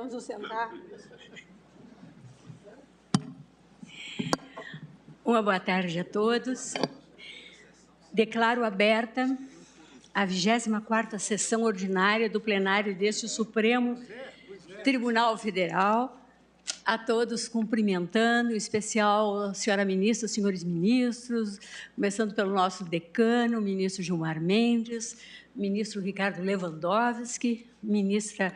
Podemos nos sentar. Uma boa tarde a todos. Declaro aberta a 24ª sessão ordinária do plenário deste Supremo Tribunal Federal. A todos cumprimentando, em especial a senhora ministra, os senhores ministros, começando pelo nosso decano, o ministro Gilmar Mendes, ministro Ricardo Lewandowski, ministra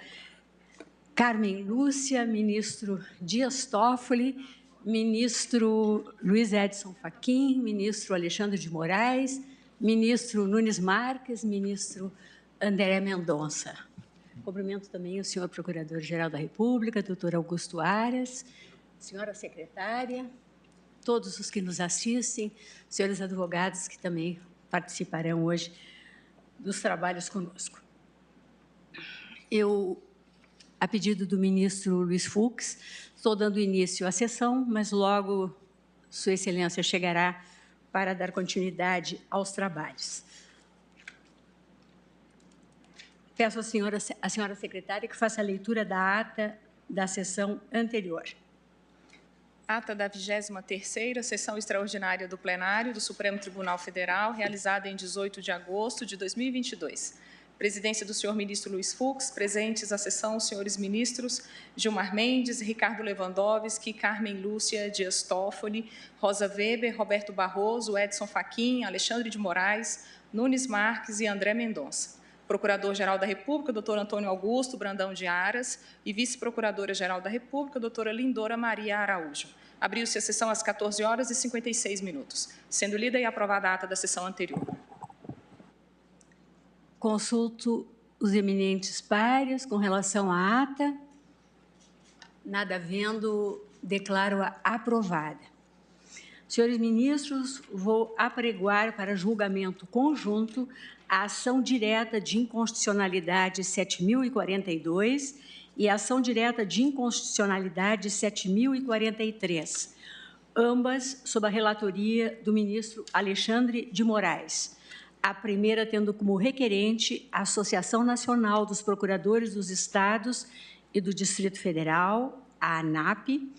Carmen Lúcia, ministro Dias Toffoli, ministro Luiz Edson Fachin, ministro Alexandre de Moraes, ministro Nunes Marques, ministro André Mendonça. Cumprimento também o senhor Procurador-Geral da República, doutor Augusto Aras, senhora secretária, todos os que nos assistem, senhores advogados que também participarão hoje dos trabalhos conosco. Eu, a pedido do ministro Luiz Fux, estou dando início à sessão, mas logo Sua Excelência chegará para dar continuidade aos trabalhos. Peço à senhora secretária que faça a leitura da ata da sessão anterior. Ata da 23ª Sessão Extraordinária do Plenário do Supremo Tribunal Federal, realizada em 18 de agosto de 2022. Presidência do senhor ministro Luiz Fux, presentes à sessão os senhores ministros Gilmar Mendes, Ricardo Lewandowski, Carmen Lúcia Dias Toffoli, Rosa Weber, Roberto Barroso, Edson Fachin, Alexandre de Moraes, Nunes Marques e André Mendonça. Procurador-Geral da República, doutor Antônio Augusto Brandão de Aras, e Vice-Procuradora-Geral da República, doutora Lindora Maria Araújo. Abriu-se a sessão às 14h56, sendo lida e aprovada a ata da sessão anterior. Consulto os eminentes pares com relação à ata. Nada havendo, declaro-a aprovada. Senhores ministros, vou apregoar para julgamento conjunto a ação direta de inconstitucionalidade 7.042 e a ação direta de inconstitucionalidade 7.043, ambas sob a relatoria do ministro Alexandre de Moraes. A primeira tendo como requerente a Associação Nacional dos Procuradores dos Estados e do Distrito Federal, a ANAP,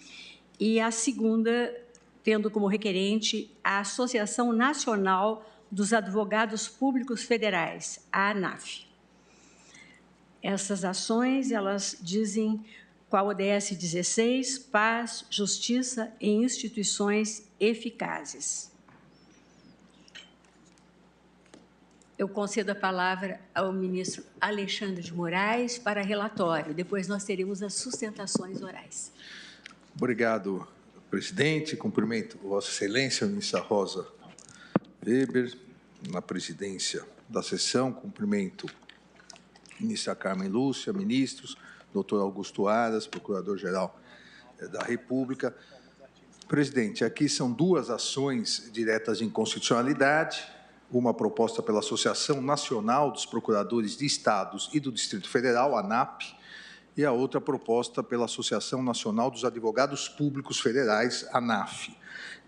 e a segunda tendo como requerente a Associação Nacional dos Advogados Públicos Federais, a ANAF. Essas ações, elas dizem qual ODS 16, paz, justiça e instituições eficazes. Eu concedo a palavra ao ministro Alexandre de Moraes para relatório. Depois nós teremos as sustentações orais. Obrigado, presidente. Cumprimento Vossa Excelência, ministra Rosa Weber, na presidência da sessão. Cumprimento a ministra Carmen Lúcia, ministros, doutor Augusto Aras, Procurador-Geral da República. Presidente, aqui são duas ações diretas de inconstitucionalidade, uma proposta pela Associação Nacional dos Procuradores de Estados e do Distrito Federal, ANAP, e a outra proposta pela Associação Nacional dos Advogados Públicos Federais, ANAF,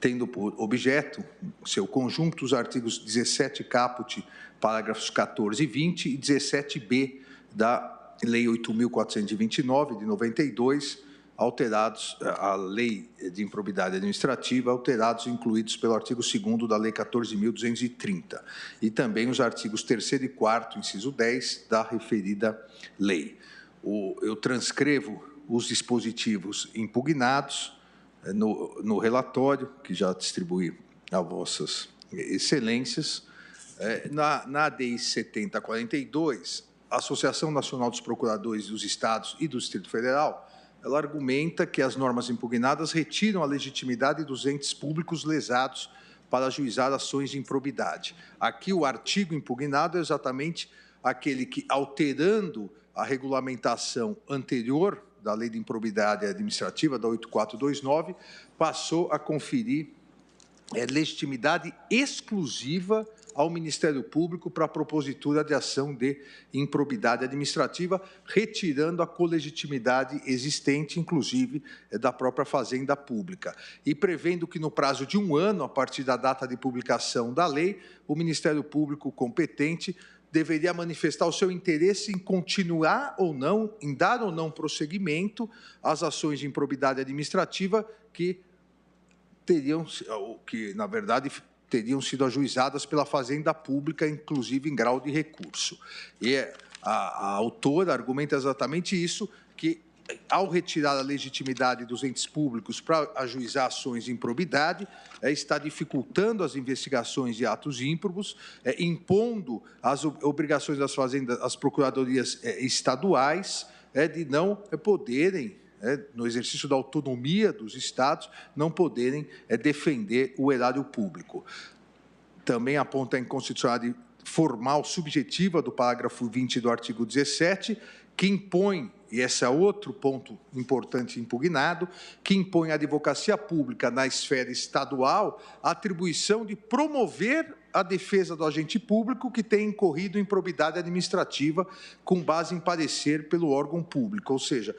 tendo por objeto, seu conjunto, os artigos 17 caput, parágrafos 14 e 20 e 17b da Lei 8.429, de 92, alterados, a Lei de Improbidade Administrativa, alterados e incluídos pelo artigo 2º da Lei 14.230, e também os artigos 3º e 4º, inciso 10, da referida lei. Eu transcrevo os dispositivos impugnados no relatório, que já distribuí a vossas excelências. Na ADI 7042, a Associação Nacional dos Procuradores dos Estados e do Distrito Federal, ela argumenta que as normas impugnadas retiram a legitimidade dos entes públicos lesados para ajuizar ações de improbidade. Aqui o artigo impugnado é exatamente aquele que, alterando a regulamentação anterior da Lei de Improbidade Administrativa, da 8429, passou a conferir legitimidade exclusiva ao Ministério Público para a propositura de ação de improbidade administrativa, retirando a colegitimidade existente, inclusive, da própria Fazenda Pública, e prevendo que, no prazo de 1 ano, a partir da data de publicação da lei, o Ministério Público competente deveria manifestar o seu interesse em continuar ou não, em dar ou não prosseguimento às ações de improbidade administrativa que, na verdade, teriam sido ajuizadas pela Fazenda Pública, inclusive em grau de recurso. E a autora argumenta exatamente isso, que, ao retirar a legitimidade dos entes públicos para ajuizar ações de improbidade, está dificultando as investigações de atos ímprobos, impondo as obrigações das fazendas, as procuradorias estaduais, de não poderem, no exercício da autonomia dos estados, não poderem defender o erário público. Também aponta a inconstitucionalidade formal subjetiva do parágrafo 20 do artigo 17, que impõe, e esse é outro ponto importante impugnado, que impõe à advocacia pública na esfera estadual a atribuição de promover a defesa do agente público que tem incorrido em improbidade administrativa com base em parecer pelo órgão público, ou seja,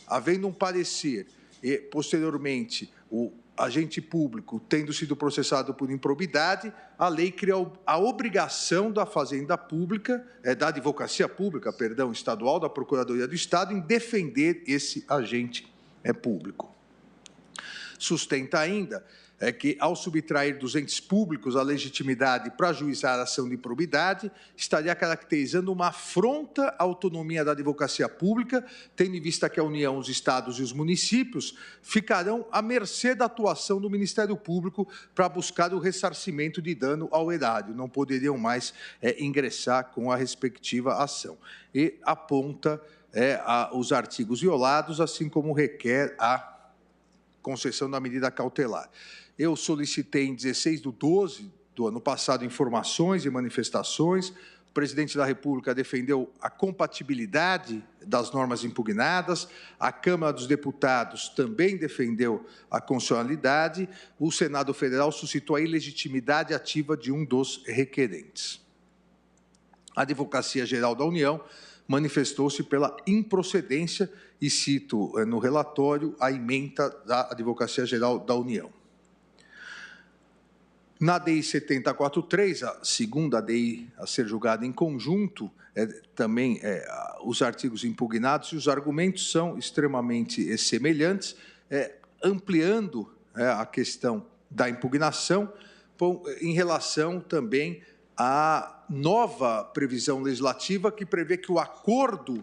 havendo um parecer e, posteriormente, o agente público tendo sido processado por improbidade, a lei cria a obrigação da Fazenda Pública, da Advocacia Pública, perdão, estadual, da Procuradoria do Estado, em defender esse agente público. Sustenta ainda que, ao subtrair dos entes públicos a legitimidade para ajuizar a ação de improbidade, estaria caracterizando uma afronta à autonomia da advocacia pública, tendo em vista que a União, os estados e os municípios ficarão à mercê da atuação do Ministério Público para buscar o ressarcimento de dano ao erário, não poderiam mais ingressar com a respectiva ação. E aponta os artigos violados, assim como requer a concessão da medida cautelar. Eu solicitei em 16/12 do ano passado informações e manifestações. O presidente da República defendeu a compatibilidade das normas impugnadas. A Câmara dos Deputados também defendeu a constitucionalidade. O Senado Federal suscitou a ilegitimidade ativa de um dos requerentes. A Advocacia Geral da União manifestou-se pela improcedência e cito no relatório a ementa da Advocacia Geral da União. Na DI 7043, a segunda DI a ser julgada em conjunto, também os artigos impugnados e os argumentos são extremamente semelhantes, ampliando a questão da impugnação em relação também à nova previsão legislativa que prevê que o acordo,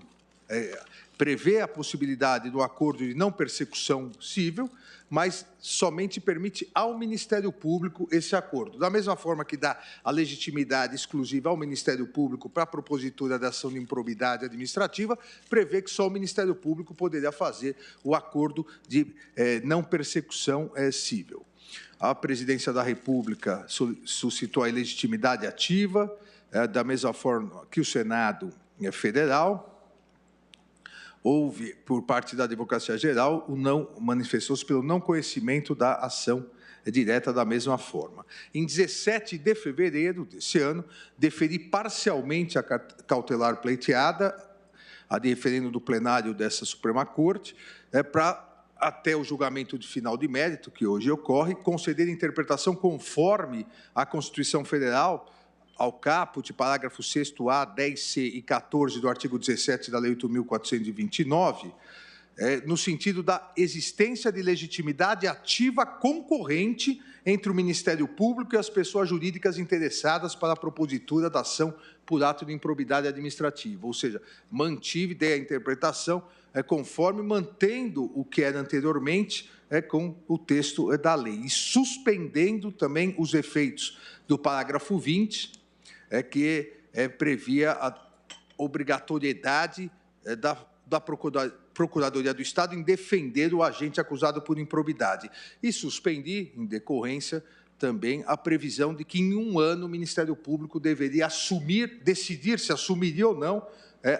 prevê a possibilidade do acordo de não persecução civil, mas somente permite ao Ministério Público esse acordo. Da mesma forma que dá a legitimidade exclusiva ao Ministério Público para a propositura da ação de improbidade administrativa, prevê que só o Ministério Público poderia fazer o acordo de não persecução civil. A Presidência da República suscitou a ilegitimidade ativa, da mesma forma que o Senado Federal. Houve, por parte da Advocacia Geral, manifestou-se pelo não conhecimento da ação direta da mesma forma. Em 17 de fevereiro desse ano, deferi parcialmente a cautelar pleiteada, a de referendo do plenário dessa Suprema Corte, para, até o julgamento de final de mérito, que hoje ocorre, conceder interpretação conforme a Constituição Federal, ao caput, parágrafo 6º-A, 10C e 14 do artigo 17 da Lei 8.429, no sentido da existência de legitimidade ativa concorrente entre o Ministério Público e as pessoas jurídicas interessadas para a propositura da ação por ato de improbidade administrativa. Ou seja, dei a interpretação conforme, mantendo o que era anteriormente com o texto da lei, e suspendendo também os efeitos do parágrafo 20, que previa a obrigatoriedade da Procuradoria do Estado em defender o agente acusado por improbidade. E suspendi, em decorrência, também a previsão de que, em um ano, o Ministério Público deveria decidir se assumiria ou não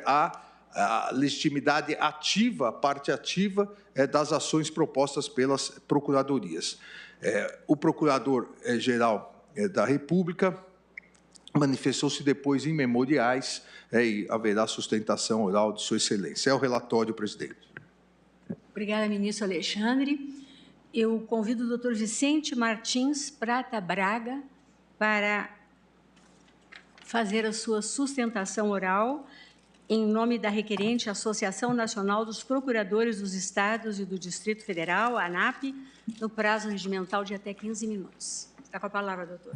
a legitimidade ativa, a parte ativa das ações propostas pelas procuradorias. O Procurador-Geral da República manifestou-se depois em memoriais e haverá sustentação oral de Sua Excelência. É o relatório, presidente. Obrigada, ministro Alexandre. Eu convido o doutor Vicente Martins Prata Braga para fazer a sua sustentação oral em nome da requerente Associação Nacional dos Procuradores dos Estados e do Distrito Federal, ANAP, no prazo regimental de até 15 minutos. Está com a palavra, doutor.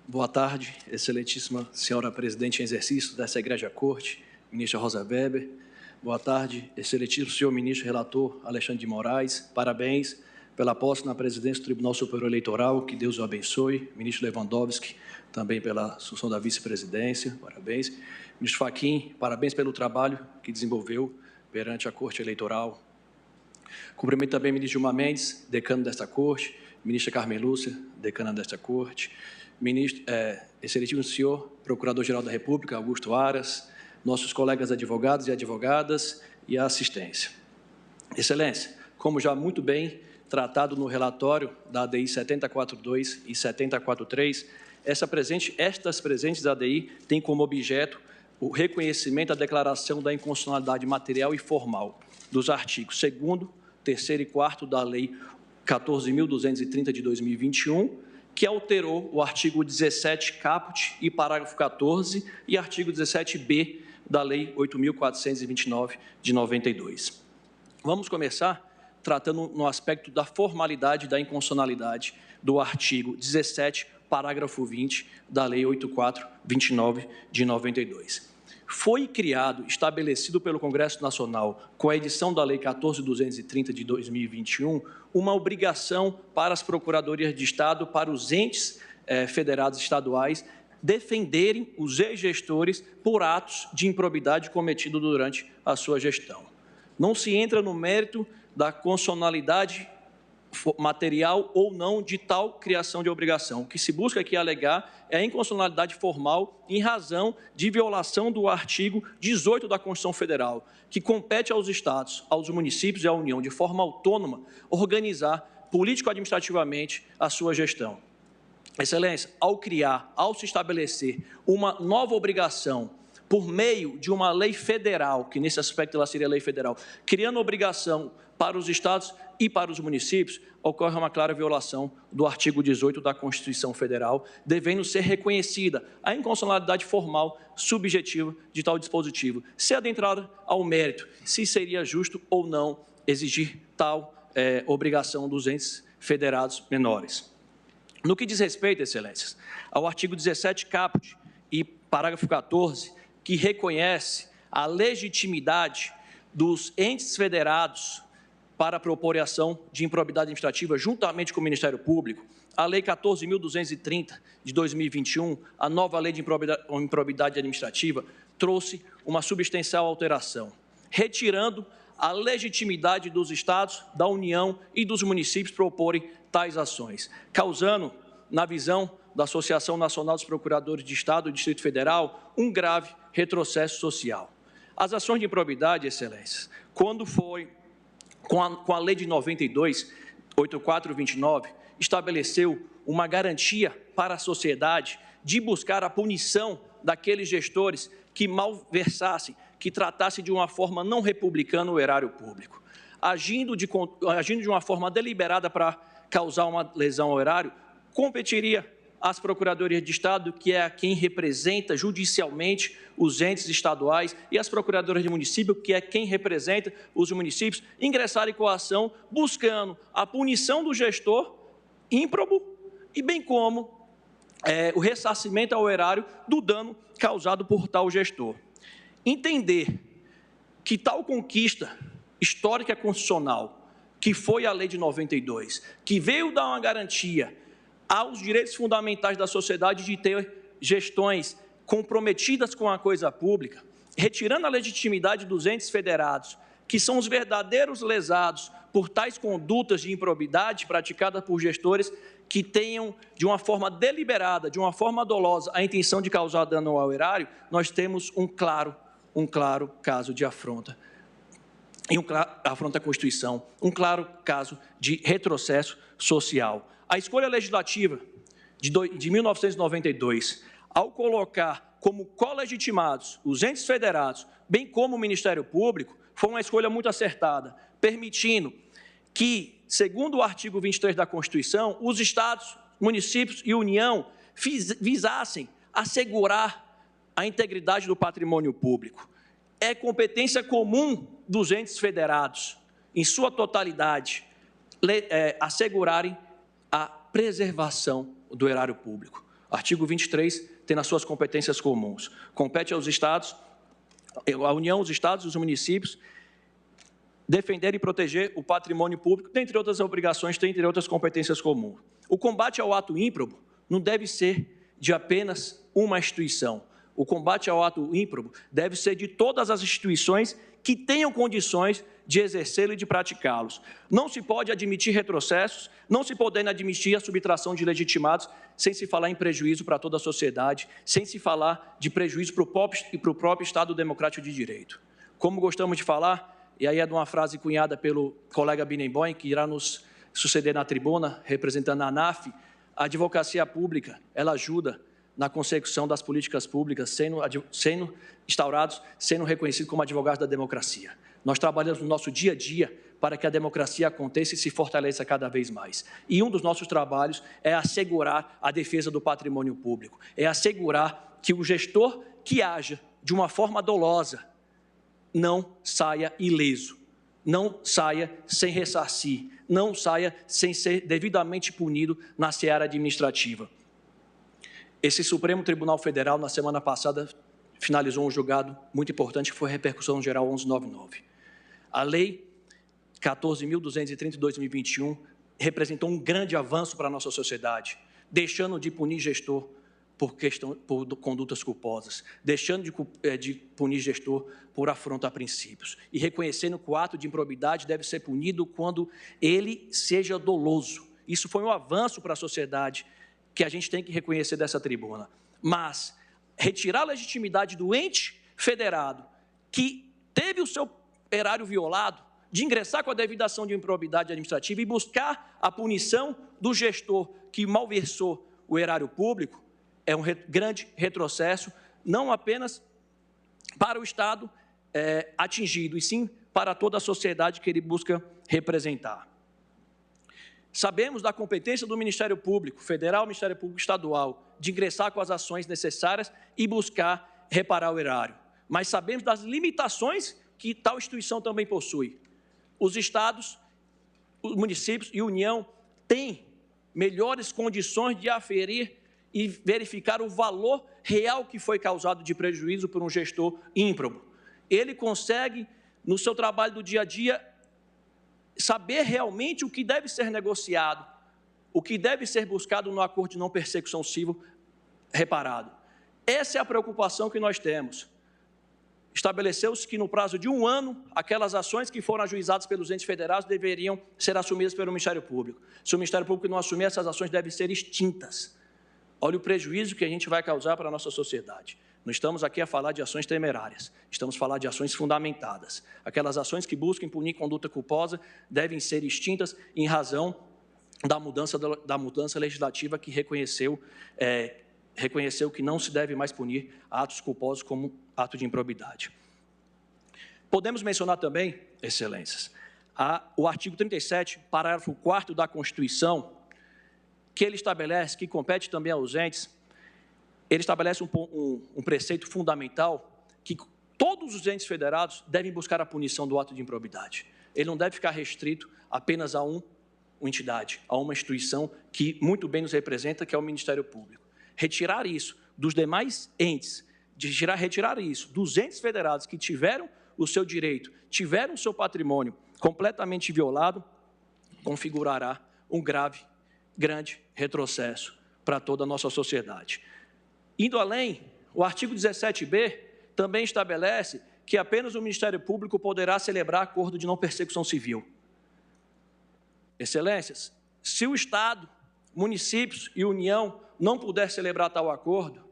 Boa tarde, excelentíssima senhora presidente em exercício dessa Egrégia Corte, ministra Rosa Weber. Boa tarde, excelentíssimo senhor ministro relator Alexandre de Moraes. Parabéns pela posse na presidência do Tribunal Superior Eleitoral, que Deus o abençoe. Ministro Lewandowski, também pela assunção da vice-presidência, parabéns. Ministro Fachin, parabéns pelo trabalho que desenvolveu perante a Corte Eleitoral. Cumprimento também o ministro Gilmar Mendes, decano desta Corte, ministra Carmen Lúcia, decana desta Corte, excelentíssimo senhor Procurador-Geral da República, Augusto Aras, nossos colegas advogados e advogadas e a assistência. Excelência, como já muito bem tratado no relatório da ADI 7042 e 7043, estas presentes ADI têm como objeto o reconhecimento da declaração da inconstitucionalidade material e formal dos artigos 2º, 3º e 4º da Lei 14.230 de 2021, que alterou o artigo 17 caput e parágrafo 14 e artigo 17b da Lei 8.429 de 92. Vamos começar tratando no aspecto da formalidade da inconstitucionalidade do artigo 17, parágrafo 20 da Lei 8.429 de 92. Foi criado, estabelecido pelo Congresso Nacional, com a edição da Lei 14.230 de 2021, uma obrigação para as procuradorias de Estado, para os entes federados estaduais, defenderem os ex-gestores por atos de improbidade cometidos durante a sua gestão. Não se entra no mérito da constitucionalidade material ou não de tal criação de obrigação. O que se busca aqui alegar é a inconstitucionalidade formal em razão de violação do artigo 18 da Constituição Federal, que compete aos Estados, aos municípios e à União, de forma autônoma, organizar político-administrativamente a sua gestão. Excelência, ao se estabelecer uma nova obrigação por meio de uma lei federal, que nesse aspecto ela seria lei federal, criando obrigação para os estados e para os municípios, ocorre uma clara violação do artigo 18 da Constituição Federal, devendo ser reconhecida a inconstitucionalidade formal subjetiva de tal dispositivo. Se adentrar ao mérito, se seria justo ou não exigir tal obrigação dos entes federados menores. No que diz respeito, excelências, ao artigo 17 caput e parágrafo 14, que reconhece a legitimidade dos entes federados para propor ação de improbidade administrativa juntamente com o Ministério Público, a Lei 14.230 de 2021, a nova Lei de Improbidade Administrativa, trouxe uma substancial alteração, retirando a legitimidade dos Estados, da União e dos municípios proporem tais ações, causando, na visão da Associação Nacional dos Procuradores de Estado e Distrito Federal, um grave retrocesso social. As ações de improbidade, excelências, quando foi com a Lei de 92, 8429, estabeleceu uma garantia para a sociedade de buscar a punição daqueles gestores que malversassem, que tratassem de uma forma não republicana o erário público. Agindo de uma forma deliberada para causar uma lesão ao erário, competiria às procuradorias de Estado, que é quem representa judicialmente os entes estaduais, e às procuradorias de município, que é quem representa os municípios, ingressarem com a ação buscando a punição do gestor ímprobo e bem como o ressarcimento ao erário do dano causado por tal gestor. Entender que tal conquista histórica constitucional, que foi a Lei de 92, que veio dar uma garantia aos direitos fundamentais da sociedade de ter gestões comprometidas com a coisa pública, retirando a legitimidade dos entes federados, que são os verdadeiros lesados por tais condutas de improbidade praticadas por gestores que tenham, de uma forma deliberada, de uma forma dolosa, a intenção de causar dano ao erário, nós temos um claro caso de afronta. Afronta à Constituição, um claro caso de retrocesso social. A escolha legislativa de 1992, ao colocar como colegitimados os entes federados, bem como o Ministério Público, foi uma escolha muito acertada, permitindo que, segundo o artigo 23 da Constituição, os estados, municípios e União visassem assegurar a integridade do patrimônio público. É competência comum dos entes federados, em sua totalidade, assegurarem a preservação do erário público. Artigo 23 tem nas suas competências comuns. Compete aos Estados, à União, os Estados e os municípios, defender e proteger o patrimônio público, dentre outras obrigações, dentre outras competências comuns. O combate ao ato ímprobo não deve ser de apenas uma instituição. O combate ao ato ímprobo deve ser de todas as instituições que tenham condições de exercê-lo e de praticá-los. Não se pode admitir retrocessos, não se pode admitir a subtração de legitimados, sem se falar em prejuízo para toda a sociedade, sem se falar de prejuízo para o próprio Estado Democrático de Direito. Como gostamos de falar, e aí é de uma frase cunhada pelo colega Binemboim, que irá nos suceder na tribuna, representando a ANAF, a advocacia pública, ela ajuda na consecução das políticas públicas, sendo instaurados, sendo reconhecidos como advogados da democracia. Nós trabalhamos no nosso dia a dia para que a democracia aconteça e se fortaleça cada vez mais. E um dos nossos trabalhos é assegurar a defesa do patrimônio público, é assegurar que o gestor que haja de uma forma dolosa não saia ileso, não saia sem ressarcir, não saia sem ser devidamente punido na seara administrativa. Esse Supremo Tribunal Federal, na semana passada, finalizou um julgado muito importante, que foi a repercussão geral 1199. A Lei 14.230 de 2021 representou um grande avanço para a nossa sociedade, deixando de punir gestor por condutas culposas, deixando de punir gestor por afronta a princípios, e reconhecendo que o ato de improbidade deve ser punido quando ele seja doloso. Isso foi um avanço para a sociedade, que a gente tem que reconhecer dessa tribuna. Mas retirar a legitimidade do ente federado, que teve o seu erário violado, de ingressar com a devida ação de improbidade administrativa e buscar a punição do gestor que malversou o erário público, é um grande retrocesso, não apenas para o Estado atingido, e sim para toda a sociedade que ele busca representar. Sabemos da competência do Ministério Público Federal, Ministério Público Estadual, de ingressar com as ações necessárias e buscar reparar o erário. Mas sabemos das limitações que tal instituição também possui. Os estados, os municípios e a União têm melhores condições de aferir e verificar o valor real que foi causado de prejuízo por um gestor ímprobo. Ele consegue, no seu trabalho do dia a dia, saber realmente o que deve ser negociado, o que deve ser buscado no acordo de não persecução civil reparado. Essa é a preocupação que nós temos. Estabeleceu-se que, no prazo de 1 ano, aquelas ações que foram ajuizadas pelos entes federados deveriam ser assumidas pelo Ministério Público. Se o Ministério Público não assumir, essas ações devem ser extintas. Olha o prejuízo que a gente vai causar para a nossa sociedade. Não estamos aqui a falar de ações temerárias, estamos a falar de ações fundamentadas. Aquelas ações que buscam punir conduta culposa devem ser extintas em razão da mudança legislativa que reconheceu que não se deve mais punir atos culposos como ato de improbidade. Podemos mencionar também, excelências, o artigo 37, parágrafo 4º da Constituição, que ele estabelece, que compete também aos entes, ele estabelece um preceito fundamental que todos os entes federados devem buscar a punição do ato de improbidade. Ele não deve ficar restrito apenas a uma entidade, a uma instituição que muito bem nos representa, que é o Ministério Público. Retirar isso dos demais entes, retirar isso dos entes federados que tiveram o seu direito, tiveram o seu patrimônio completamente violado, configurará um grande retrocesso para toda a nossa sociedade. Indo além, o artigo 17b também estabelece que apenas o Ministério Público poderá celebrar acordo de não persecução civil. Excelências, se o Estado, municípios e União não puder celebrar tal acordo,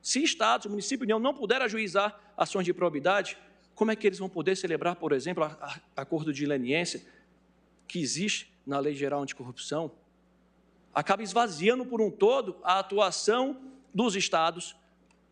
se Estados, município e União não puder ajuizar ações de improbidade, como é que eles vão poder celebrar, por exemplo, acordo de leniência que existe na Lei Geral Anticorrupção? Acaba esvaziando por um todo a atuação dos estados,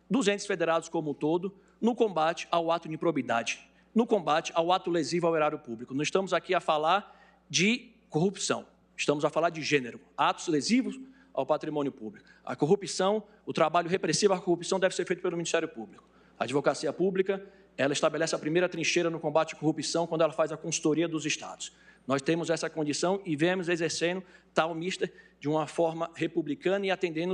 dos entes federados como um todo, no combate ao ato de improbidade, no combate ao ato lesivo ao erário público. Não estamos aqui a falar de corrupção, estamos a falar de gênero, atos lesivos ao patrimônio público. A corrupção, o trabalho repressivo à corrupção deve ser feito pelo Ministério Público. A advocacia pública, ela estabelece a primeira trincheira no combate à corrupção quando ela faz a consultoria dos estados. Nós temos essa condição e vemos exercendo tal mista de uma forma republicana e atendendo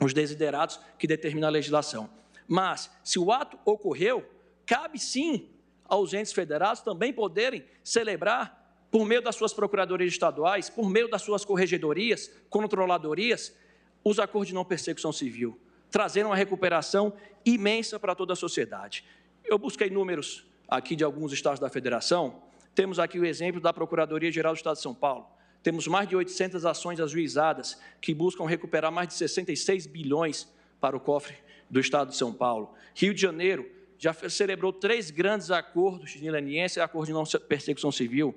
os desiderados que determina a legislação. Mas, se o ato ocorreu, cabe sim aos entes federados também poderem celebrar, por meio das suas procuradorias estaduais, por meio das suas corregedorias, controladorias, os acordos de não persecução civil, trazendo uma recuperação imensa para toda a sociedade. Eu busquei números aqui de alguns estados da federação. Temos aqui o exemplo da Procuradoria-Geral do Estado de São Paulo. Temos mais de 800 ações ajuizadas que buscam recuperar mais de 66 bilhões para o cofre do Estado de São Paulo. Rio de Janeiro já celebrou 3 grandes acordos de leniência e acordo de não persecução civil,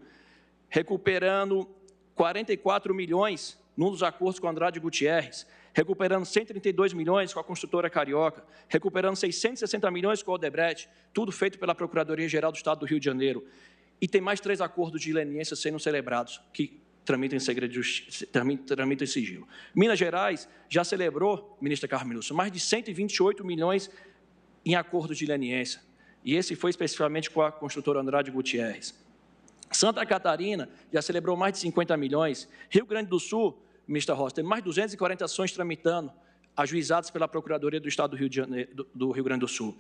recuperando 44 milhões num dos acordos com Andrade Gutierrez, recuperando 132 milhões com a construtora Carioca, recuperando 660 milhões com a Odebrecht, tudo feito pela Procuradoria-Geral do Estado do Rio de Janeiro. E tem mais 3 acordos de leniência sendo celebrados, que tramitam em segredo de justiça, tramitam em sigilo. Minas Gerais já celebrou, ministra Carmen Lúcia, mais de 128 milhões em acordos de leniência. E esse foi especificamente com a construtora Andrade Gutierrez. Santa Catarina já celebrou mais de 50 milhões. Rio Grande do Sul, ministra Rosa, tem mais de 240 ações tramitando, ajuizadas pela Procuradoria do Estado do Rio Grande do Sul.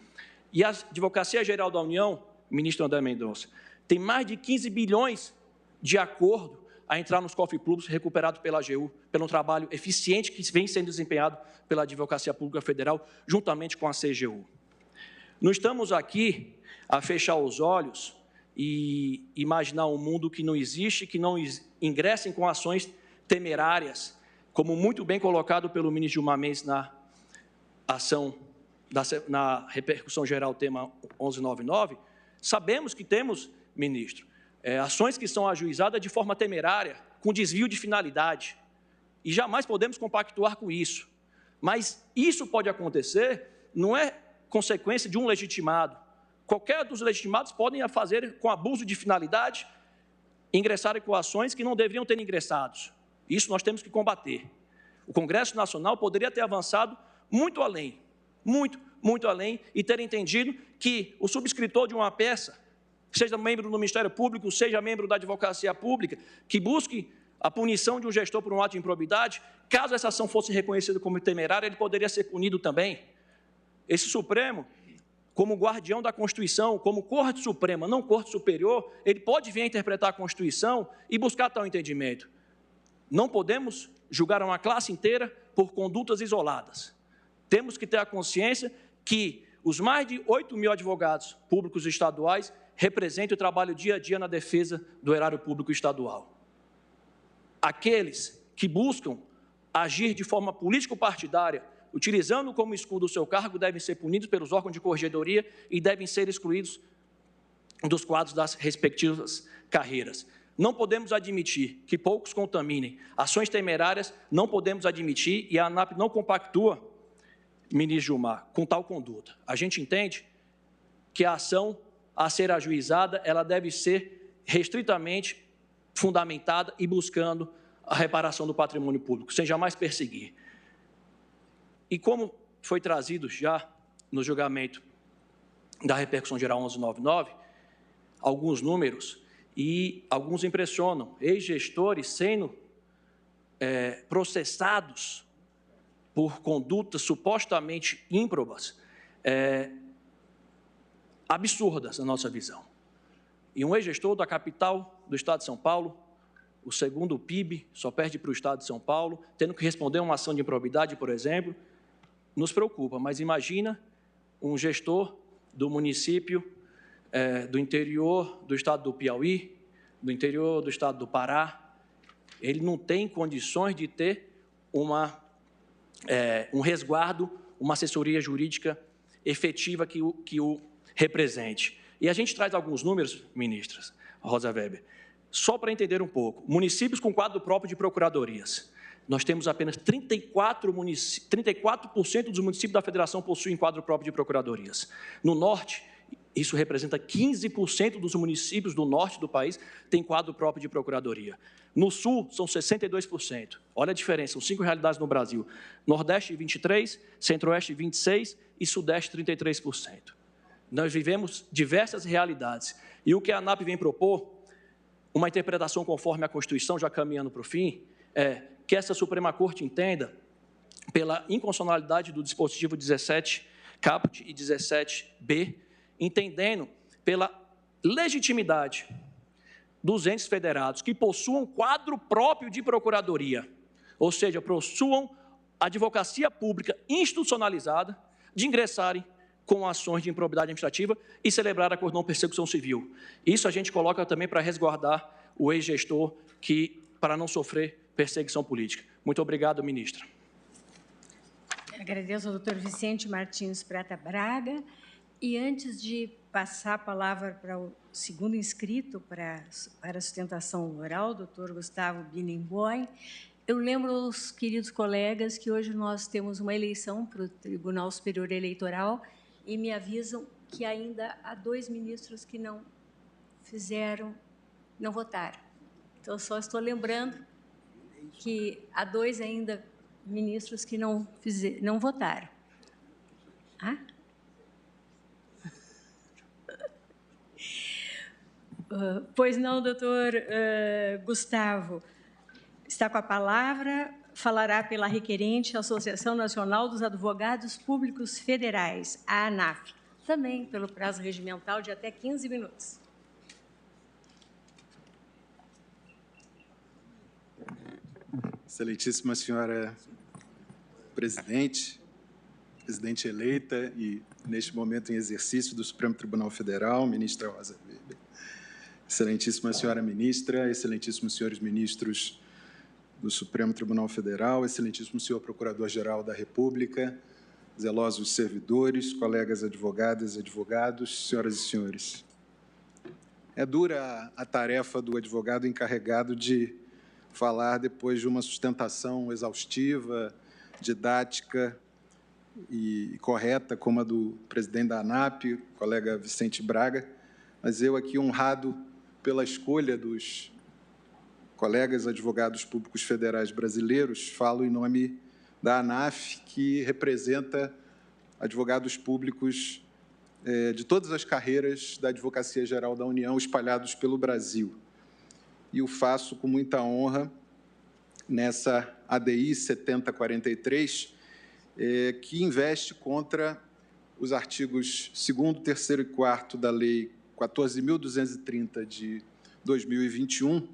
E a Advocacia Geral da União, ministro André Mendonça, tem mais de 15 bilhões de acordo a entrar nos cofres públicos recuperado pela AGU, pelo trabalho eficiente que vem sendo desempenhado pela Advocacia Pública Federal, juntamente com a CGU. Não estamos aqui a fechar os olhos e imaginar um mundo que não existe, que não ingressem com ações temerárias, como muito bem colocado pelo ministro Gilmar Mendes na ação, na repercussão geral, tema 1199, sabemos que temos, ministro, ações que são ajuizadas de forma temerária, com desvio de finalidade, e jamais podemos compactuar com isso. Mas isso pode acontecer, não é consequência de um legitimado. Qualquer dos legitimados podem fazer com abuso de finalidade, ingressarem com ações que não deveriam ter ingressado. Isso nós temos que combater. O Congresso Nacional poderia ter avançado muito além, muito além, e ter entendido que o subscritor de uma peça, seja membro do Ministério Público, seja membro da Advocacia Pública, que busque a punição de um gestor por um ato de improbidade, caso essa ação fosse reconhecida como temerária, ele poderia ser punido também. Esse Supremo, como guardião da Constituição, como Corte Suprema, não Corte Superior, ele pode vir a interpretar a Constituição e buscar tal entendimento. Não podemos julgar uma classe inteira por condutas isoladas. Temos que ter a consciência que os mais de 8 mil advogados públicos estaduais representam o trabalho dia a dia na defesa do erário público estadual. Aqueles que buscam agir de forma político-partidária, utilizando como escudo o seu cargo, devem ser punidos pelos órgãos de corregedoria e devem ser excluídos dos quadros das respectivas carreiras. Não podemos admitir que poucos contaminem ações temerárias, não podemos admitir, e a ANAP não compactua, ministro Gilmar, com tal conduta. A gente entende que a ação a ser ajuizada, ela deve ser restritamente fundamentada e buscando a reparação do patrimônio público, sem jamais perseguir. E como foi trazido já no julgamento da repercussão geral 1199, alguns números, e alguns impressionam, ex-gestores sendo processados por condutas supostamente ímprobas, absurdas na nossa visão. E um ex-gestor da capital do Estado de São Paulo, o segundo PIB, só perde para o Estado de São Paulo, tendo que responder a uma ação de improbidade, por exemplo, nos preocupa, mas imagina um gestor do município do interior do estado do Piauí, do interior do estado do Pará, ele não tem condições de ter um resguardo, uma assessoria jurídica efetiva que o represente. E a gente traz alguns números, ministras, Rosa Weber, só para entender um pouco. Municípios com quadro próprio de procuradorias. Nós temos apenas 34% dos municípios da federação possuem quadro próprio de procuradorias. No norte, Isso representa 15% dos municípios do norte do país tem quadro próprio de procuradoria. No sul, são 62%. Olha a diferença, são 5 realidades no Brasil. Nordeste, 23%, Centro-Oeste, 26% e Sudeste, 33%. Nós vivemos diversas realidades. E o que a ANAP vem propor, uma interpretação conforme a Constituição, já caminhando para o fim, é que essa Suprema Corte entenda pela inconstitucionalidade do dispositivo 17 caput e 17b, entendendo pela legitimidade dos entes federados que possuam quadro próprio de procuradoria, ou seja, possuam advocacia pública institucionalizada, de ingressarem com ações de improbidade administrativa e celebrar acordo de não persecução civil. Isso a gente coloca também para resguardar o ex-gestor para não sofrer perseguição política. Muito obrigado, ministra. Agradeço ao doutor Vicente Martins Prata Braga. E antes de passar a palavra para o segundo inscrito para a sustentação oral, doutor Gustavo Binemboim, eu lembro aos queridos colegas que hoje nós temos uma eleição para o Tribunal Superior Eleitoral e me avisam que ainda há 2 ministros que não votaram. Então, só estou lembrando que há 2 ainda ministros que não votaram. Pois não, doutor Gustavo. Está com a palavra, falará pela requerente Associação Nacional dos Advogados Públicos Federais, a ANAF, também pelo prazo regimental de até 15 minutos. Excelentíssima senhora presidente eleita e, neste momento, em exercício do Supremo Tribunal Federal, ministra Rosa Weber. Excelentíssima senhora ministra, excelentíssimos senhores ministros do Supremo Tribunal Federal, excelentíssimo senhor Procurador-Geral da República, zelosos servidores, colegas advogadas e advogados, senhoras e senhores. É dura a tarefa do advogado encarregado de falar depois de uma sustentação exaustiva, didática e correta, como a do presidente da ANAP, colega Vicente Braga, mas eu aqui honrado pela escolha dos colegas advogados públicos federais brasileiros, falo em nome da ANAF, que representa advogados públicos de todas as carreiras da Advocacia Geral da União espalhados pelo Brasil. E o faço com muita honra nessa ADI 7043, que investe contra os artigos 2º, 3º e 4º da Lei 14.230 de 2021,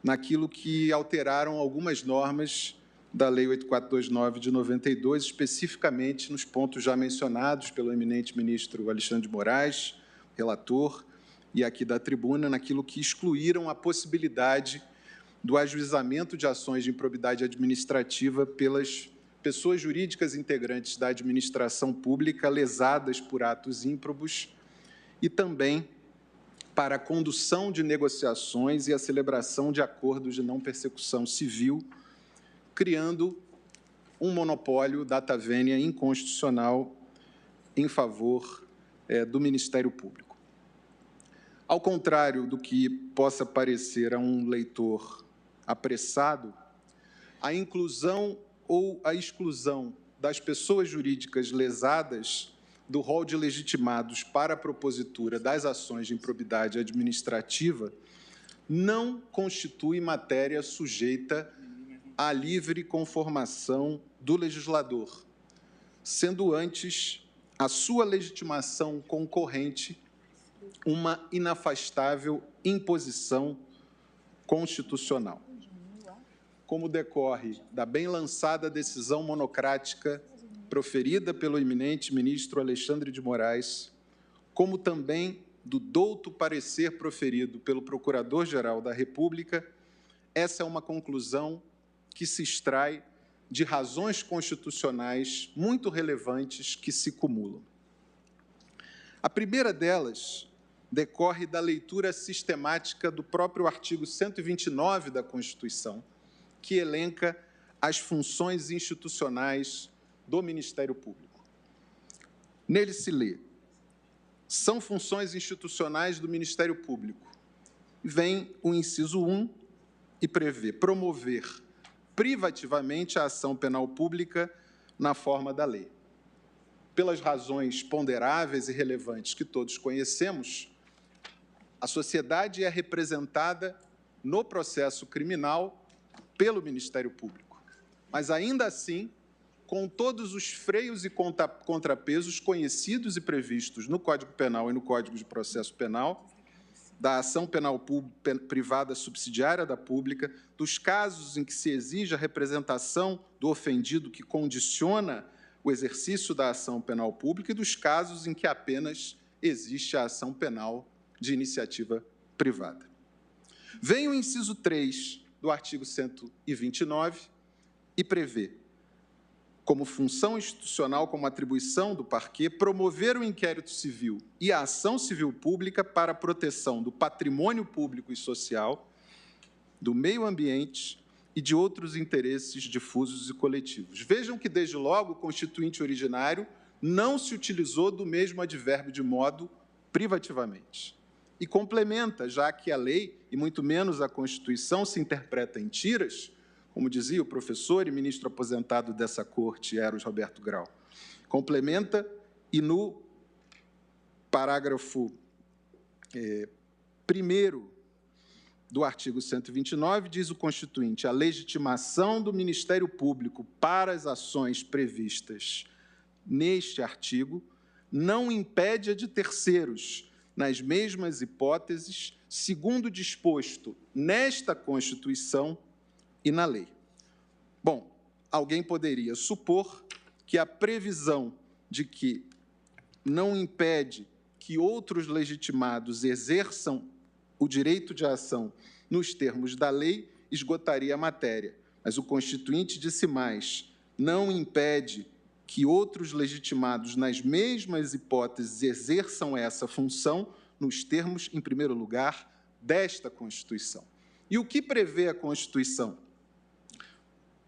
naquilo que alteraram algumas normas da Lei 8429 de 92, especificamente nos pontos já mencionados pelo eminente ministro Alexandre de Moraes, relator, e aqui da tribuna, naquilo que excluíram a possibilidade do ajuizamento de ações de improbidade administrativa pelas pessoas jurídicas integrantes da administração pública lesadas por atos ímprobos e também para a condução de negociações e a celebração de acordos de não persecução civil, criando um monopólio data vênia inconstitucional em favor do Ministério Público. Ao contrário do que possa parecer a um leitor apressado, a inclusão ou a exclusão das pessoas jurídicas lesadas do rol de legitimados para a propositura das ações de improbidade administrativa não constitui matéria sujeita à livre conformação do legislador, sendo antes a sua legitimação concorrente uma inafastável imposição constitucional. Como decorre da bem lançada decisão monocrática proferida pelo eminente ministro Alexandre de Moraes, como também do douto parecer proferido pelo Procurador-Geral da República, essa é uma conclusão que se extrai de razões constitucionais muito relevantes que se cumulam. A primeira delas decorre da leitura sistemática do próprio artigo 129 da Constituição, que elenca as funções institucionais do Ministério Público. Nele se lê: são funções institucionais do Ministério Público. Vem o inciso 1 e prevê promover privativamente a ação penal pública na forma da lei. Pelas razões ponderáveis e relevantes que todos conhecemos, a sociedade é representada no processo criminal pelo Ministério Público. Mas, ainda assim, com todos os freios e contrapesos conhecidos e previstos no Código Penal e no Código de Processo Penal, da ação penal privada subsidiária da pública, dos casos em que se exige a representação do ofendido que condiciona o exercício da ação penal pública e dos casos em que apenas existe a ação penal de iniciativa privada. Vem o inciso 3 do artigo 129 e prevê, como função institucional, como atribuição do parquê, promover o inquérito civil e a ação civil pública para a proteção do patrimônio público e social, do meio ambiente e de outros interesses difusos e coletivos. Vejam que, desde logo, o constituinte originário não se utilizou do mesmo advérbio de modo privativamente. E complementa, já que a lei, e muito menos a Constituição, se interpreta em tiras, como dizia o professor e ministro aposentado dessa corte, Eros Roberto Grau. Complementa e no parágrafo 1º do artigo 129, diz o Constituinte: a legitimação do Ministério Público para as ações previstas neste artigo não impede a de terceiros, nas mesmas hipóteses, segundo disposto nesta Constituição e na lei. Bom, alguém poderia supor que a previsão de que não impede que outros legitimados exerçam o direito de ação nos termos da lei esgotaria a matéria. Mas o Constituinte disse mais: não impede que outros legitimados nas mesmas hipóteses exerçam essa função nos termos, em primeiro lugar, desta Constituição. E o que prevê a Constituição?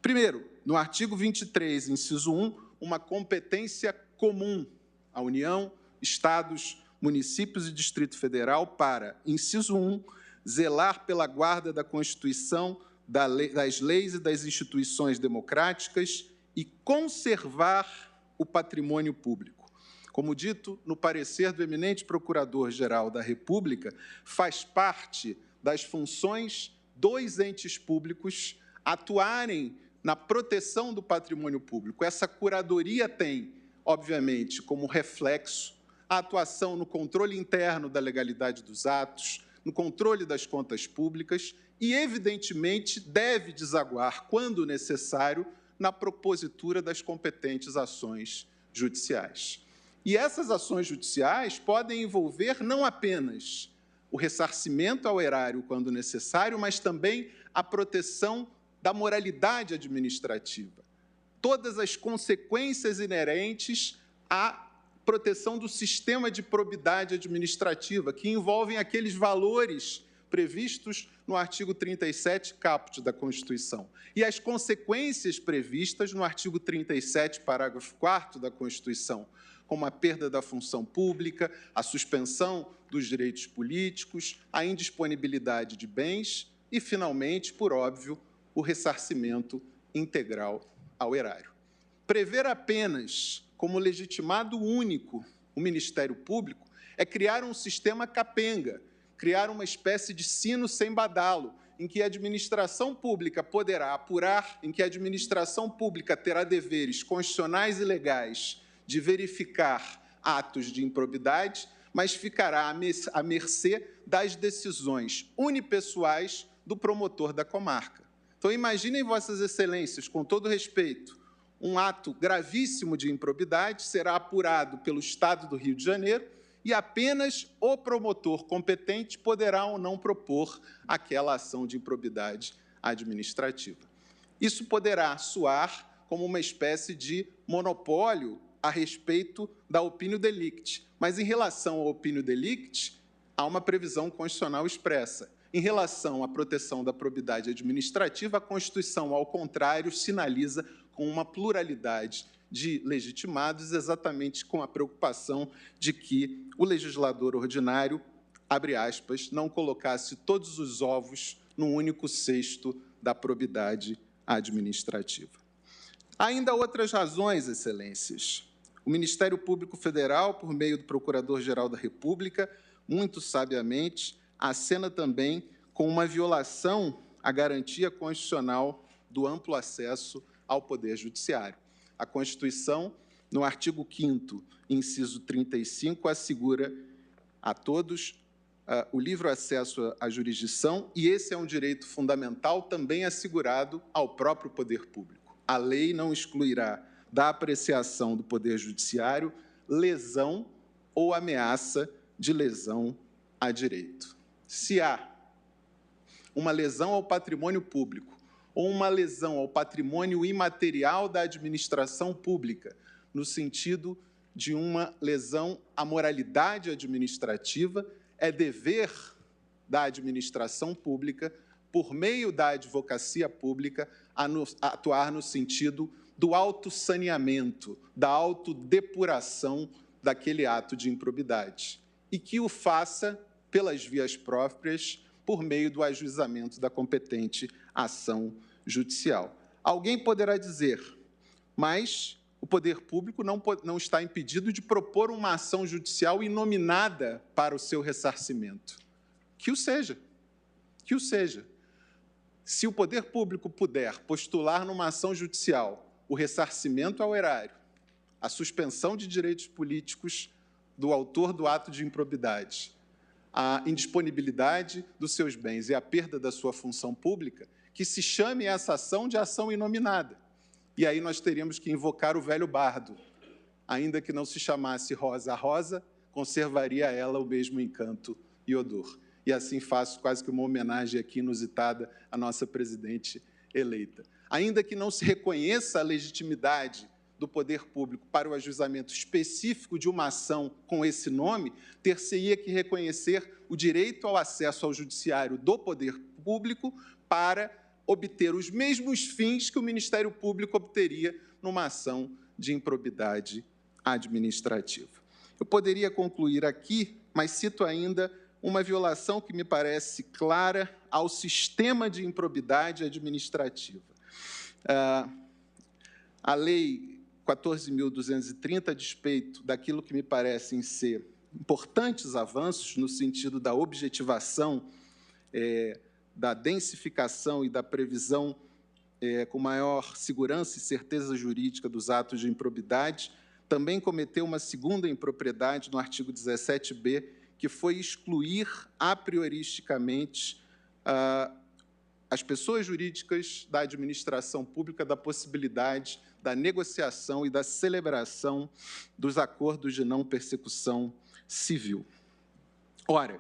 Primeiro, no artigo 23, inciso 1, uma competência comum à União, Estados, municípios e Distrito Federal para, inciso 1, zelar pela guarda da Constituição, das leis e das instituições democráticas e conservar o patrimônio público. Como dito no parecer do eminente Procurador-Geral da República, faz parte das funções dos entes públicos atuarem na proteção do patrimônio público. Essa curadoria tem, obviamente, como reflexo a atuação no controle interno da legalidade dos atos, no controle das contas públicas e, evidentemente, deve desaguar, quando necessário, na propositura das competentes ações judiciais. E essas ações judiciais podem envolver não apenas o ressarcimento ao erário, quando necessário, mas também a proteção da moralidade administrativa, todas as consequências inerentes à proteção do sistema de probidade administrativa, que envolvem aqueles valores previstos no artigo 37, caput da Constituição, e as consequências previstas no artigo 37, parágrafo 4º da Constituição, como a perda da função pública, a suspensão dos direitos políticos, a indisponibilidade de bens e, finalmente, por óbvio, o ressarcimento integral ao erário. Prever apenas como legitimado único o Ministério Público é criar um sistema capenga, criar uma espécie de sino sem badalo, em que a administração pública poderá apurar, em que a administração pública terá deveres constitucionais e legais de verificar atos de improbidade, mas ficará à mercê das decisões unipessoais do promotor da comarca. Então, imaginem, Vossas Excelências, com todo respeito, um ato gravíssimo de improbidade será apurado pelo Estado do Rio de Janeiro e apenas o promotor competente poderá ou não propor aquela ação de improbidade administrativa. Isso poderá soar como uma espécie de monopólio a respeito da opinio delicti, mas, em relação ao opinio delicti, há uma previsão constitucional expressa. Em relação à proteção da probidade administrativa, a Constituição, ao contrário, sinaliza com uma pluralidade de legitimados, exatamente com a preocupação de que o legislador ordinário, abre aspas, não colocasse todos os ovos num único cesto da probidade administrativa. Há ainda outras razões, excelências. O Ministério Público Federal, por meio do Procurador-Geral da República, muito sabiamente, acena também com uma violação à garantia constitucional do amplo acesso ao Poder Judiciário. A Constituição, no artigo 5º, inciso 35, assegura a todos o livre acesso à jurisdição, e esse é um direito fundamental também assegurado ao próprio poder público. A lei não excluirá da apreciação do Poder Judiciário lesão ou ameaça de lesão a direito. Se há uma lesão ao patrimônio público ou uma lesão ao patrimônio imaterial da administração pública, no sentido de uma lesão à moralidade administrativa, é dever da administração pública, por meio da advocacia pública, atuar no sentido do autossaneamento, da autodepuração daquele ato de improbidade, e que o faça pelas vias próprias, por meio do ajuizamento da competente ação judicial. Alguém poderá dizer, mas o poder público não está impedido de propor uma ação judicial inominada para o seu ressarcimento. Que o seja, que o seja. Se o poder público puder postular numa ação judicial o ressarcimento ao erário, a suspensão de direitos políticos do autor do ato de improbidade, a indisponibilidade dos seus bens e a perda da sua função pública, que se chame essa ação de ação inominada. E aí nós teríamos que invocar o velho bardo. Ainda que não se chamasse Rosa a Rosa, conservaria ela o mesmo encanto e odor. E assim faço quase que uma homenagem aqui inusitada à nossa presidente eleita. Ainda que não se reconheça a legitimidade do poder público para o ajuizamento específico de uma ação com esse nome, ter-se-ia que reconhecer o direito ao acesso ao judiciário do poder público para obter os mesmos fins que o Ministério Público obteria numa ação de improbidade administrativa. Eu poderia concluir aqui, mas cito ainda uma violação que me parece clara ao sistema de improbidade administrativa. A Lei 14.230, a despeito daquilo que me parecem ser importantes avanços no sentido da objetivação, da densificação e da previsão com maior segurança e certeza jurídica dos atos de improbidade, também cometeu uma segunda impropriedade no artigo 17b, que foi excluir a prioristicamente as pessoas jurídicas da administração pública da possibilidade da negociação e da celebração dos acordos de não persecução civil. Ora,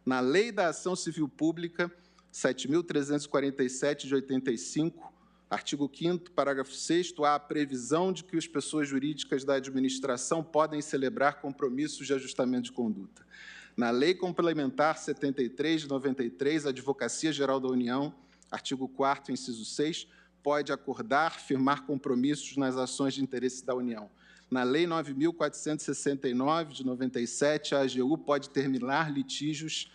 na Lei da Ação Civil Pública, 7.347 de 85, artigo 5º, parágrafo 6º, há a previsão de que as pessoas jurídicas da administração podem celebrar compromissos de ajustamento de conduta. Na Lei Complementar 73 de 93, a Advocacia Geral da União, artigo 4º, inciso 6, pode acordar, firmar compromissos nas ações de interesse da União. Na Lei 9.469 de 97, a AGU pode terminar litígios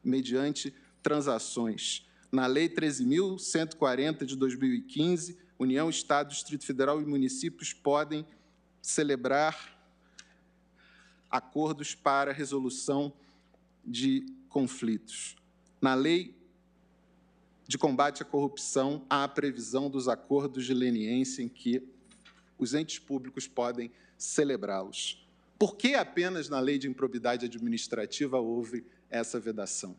mediante transações. Na Lei 13.140 de 2015, União, Estado, Distrito Federal e municípios podem celebrar acordos para resolução de conflitos. Na Lei de Combate à Corrupção, há a previsão dos acordos de leniência em que os entes públicos podem celebrá-los. Por que apenas na Lei de Improbidade Administrativa houve essa vedação?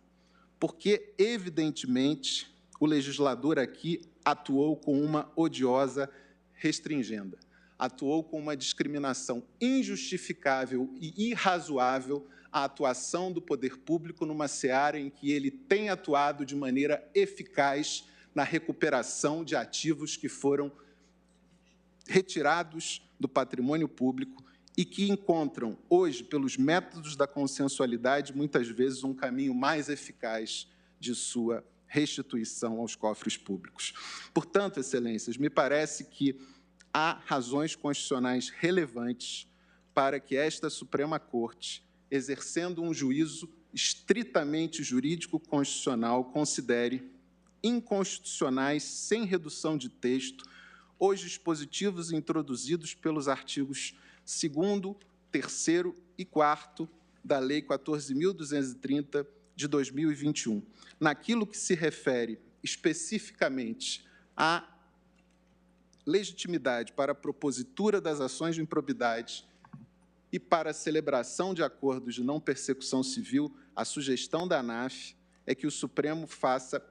Porque, evidentemente, o legislador aqui atuou com uma odiosa restringenda, atuou com uma discriminação injustificável e irrazoável à atuação do poder público numa seara em que ele tem atuado de maneira eficaz na recuperação de ativos que foram retirados do patrimônio público e que encontram hoje, pelos métodos da consensualidade, muitas vezes um caminho mais eficaz de sua restituição aos cofres públicos. Portanto, excelências, me parece que há razões constitucionais relevantes para que esta Suprema Corte, exercendo um juízo estritamente jurídico-constitucional, considere inconstitucionais, sem redução de texto, os dispositivos introduzidos pelos artigos 2º, 3º e 4º da Lei 14.230, de 2021, naquilo que se refere especificamente à legitimidade para a propositura das ações de improbidade e para a celebração de acordos de não persecução civil, a sugestão da ANAF é que o Supremo faça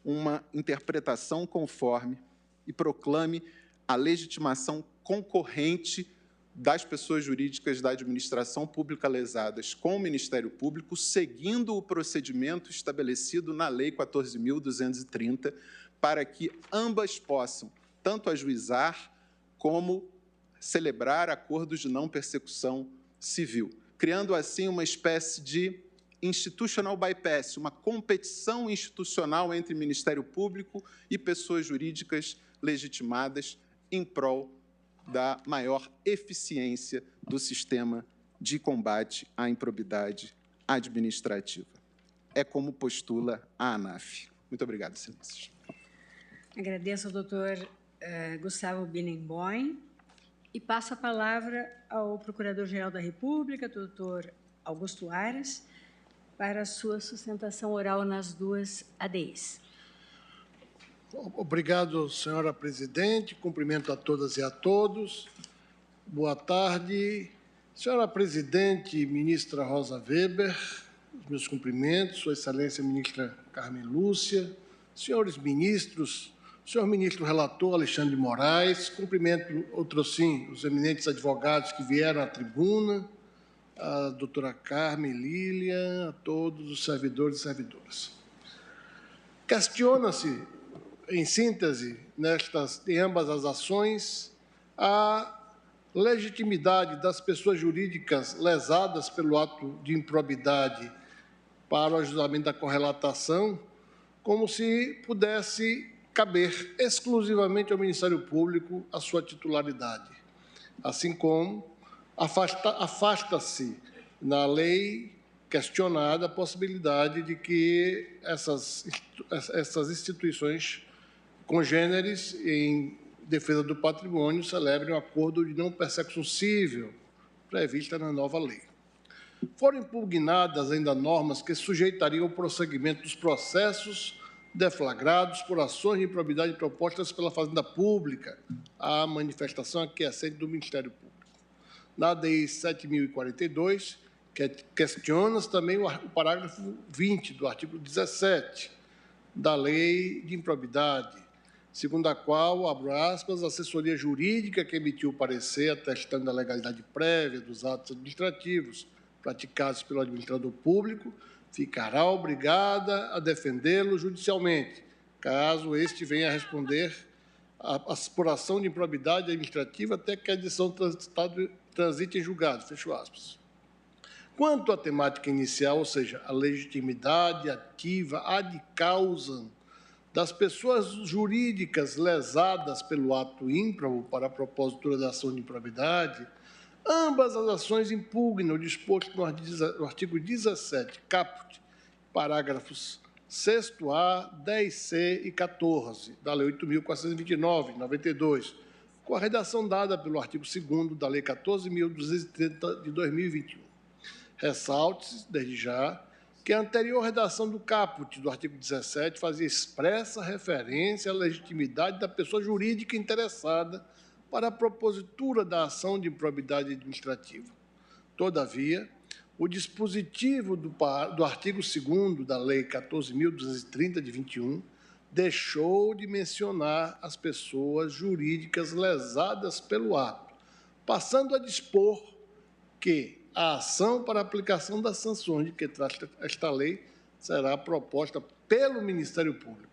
uma interpretação conforme e proclame a legitimação concorrente das pessoas jurídicas da administração pública lesadas com o Ministério Público, seguindo o procedimento estabelecido na Lei 14.230, para que ambas possam tanto ajuizar como celebrar acordos de não persecução civil, criando assim uma espécie de institutional bypass, uma competição institucional entre Ministério Público e pessoas jurídicas legitimadas em prol da maior eficiência do sistema de combate à improbidade administrativa. É como postula a ANAF. Muito obrigado, excelências. Agradeço ao doutor Gustavo Bienenboim e passo a palavra ao Procurador-Geral da República, doutor Augusto Aras, para a sua sustentação oral nas duas ADIs. Obrigado, senhora presidente. Cumprimento a todas e a todos. Boa tarde. Senhora presidente, ministra Rosa Weber, os meus cumprimentos, sua excelência ministra Carmen Lúcia, senhores ministros, senhor ministro relator Alexandre de Moraes, cumprimento outrosim os eminentes advogados que vieram à tribuna, a doutora Carmen Lília, a todos os servidores e servidoras. Questiona-se, em síntese, em ambas as ações, a legitimidade das pessoas jurídicas lesadas pelo ato de improbidade para o ajustamento da correlatação, como se pudesse caber exclusivamente ao Ministério Público a sua titularidade, assim como afasta-se na lei questionada a possibilidade de que essas instituições congêneres em defesa do patrimônio celebrem um acordo de não persecução civil prevista na nova lei. Foram impugnadas ainda normas que sujeitariam o prosseguimento dos processos deflagrados por ações de improbidade propostas pela Fazenda Pública à manifestação aquiescente do Ministério Público. Na ADI 7.042, questiona-se também o parágrafo 20 do artigo 17 da Lei de Improbidade, segundo a qual, abro aspas, a assessoria jurídica que emitiu o parecer atestando a legalidade prévia dos atos administrativos praticados pelo administrador público ficará obrigada a defendê-lo judicialmente, caso este venha a responder por ação de improbidade administrativa até que a decisão transite em julgado, fecho aspas. Quanto à temática inicial, ou seja, a legitimidade ativa ad causam das pessoas jurídicas lesadas pelo ato ímprobo para a propositura da ação de improbidade, ambas as ações impugnam o disposto no artigo 17, caput, parágrafos 6º-A, 10C e 14, da Lei 8.429, de 92, com a redação dada pelo artigo 2º da Lei 14.230, de 2021. Ressalte-se, desde já, que a anterior redação do caput do artigo 17 fazia expressa referência à legitimidade da pessoa jurídica interessada para a propositura da ação de improbidade administrativa. Todavia, o dispositivo do artigo 2º da Lei 14.230, de 21, deixou de mencionar as pessoas jurídicas lesadas pelo ato, passando a dispor que a ação para aplicação das sanções de que trata esta lei será proposta pelo Ministério Público.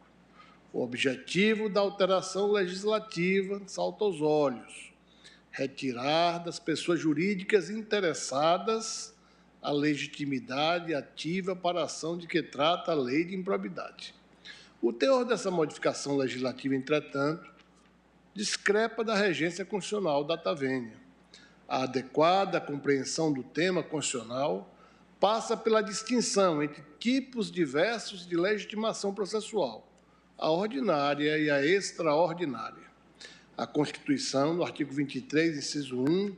O objetivo da alteração legislativa salta aos olhos: retirar das pessoas jurídicas interessadas a legitimidade ativa para a ação de que trata a lei de improbidade. O teor dessa modificação legislativa, entretanto, discrepa da regência constitucional data vênia. A adequada compreensão do tema constitucional passa pela distinção entre tipos diversos de legitimação processual, a ordinária e a extraordinária. A Constituição, no artigo 23, inciso 1,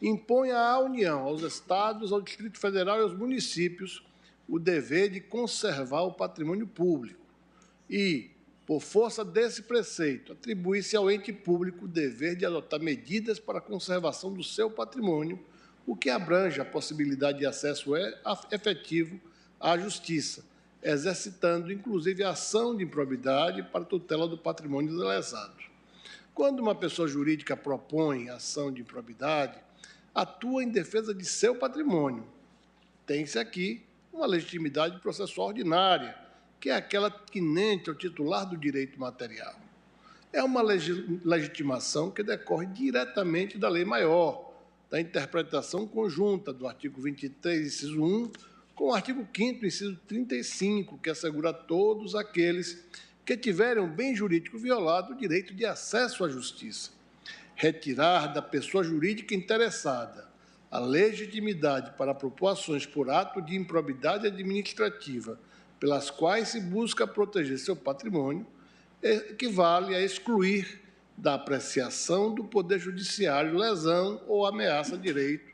impõe à União, aos Estados, ao Distrito Federal e aos municípios o dever de conservar o patrimônio público e, por força desse preceito, atribui-se ao ente público o dever de adotar medidas para a conservação do seu patrimônio, o que abrange a possibilidade de acesso efetivo à justiça, exercitando, inclusive, a ação de improbidade para a tutela do patrimônio lesado. Quando uma pessoa jurídica propõe ação de improbidade, atua em defesa de seu patrimônio. Tem-se aqui uma legitimidade processual ordinária, que é aquela tinente ao titular do direito material. É uma legitimação que decorre diretamente da lei maior, da interpretação conjunta do artigo 23, inciso 1, com o artigo 5º, inciso 35, que assegura a todos aqueles que tiverem um bem jurídico violado o direito de acesso à justiça. Retirar da pessoa jurídica interessada a legitimidade para propor ações por ato de improbidade administrativa pelas quais se busca proteger seu patrimônio, equivale a excluir da apreciação do Poder Judiciário lesão ou ameaça a direito,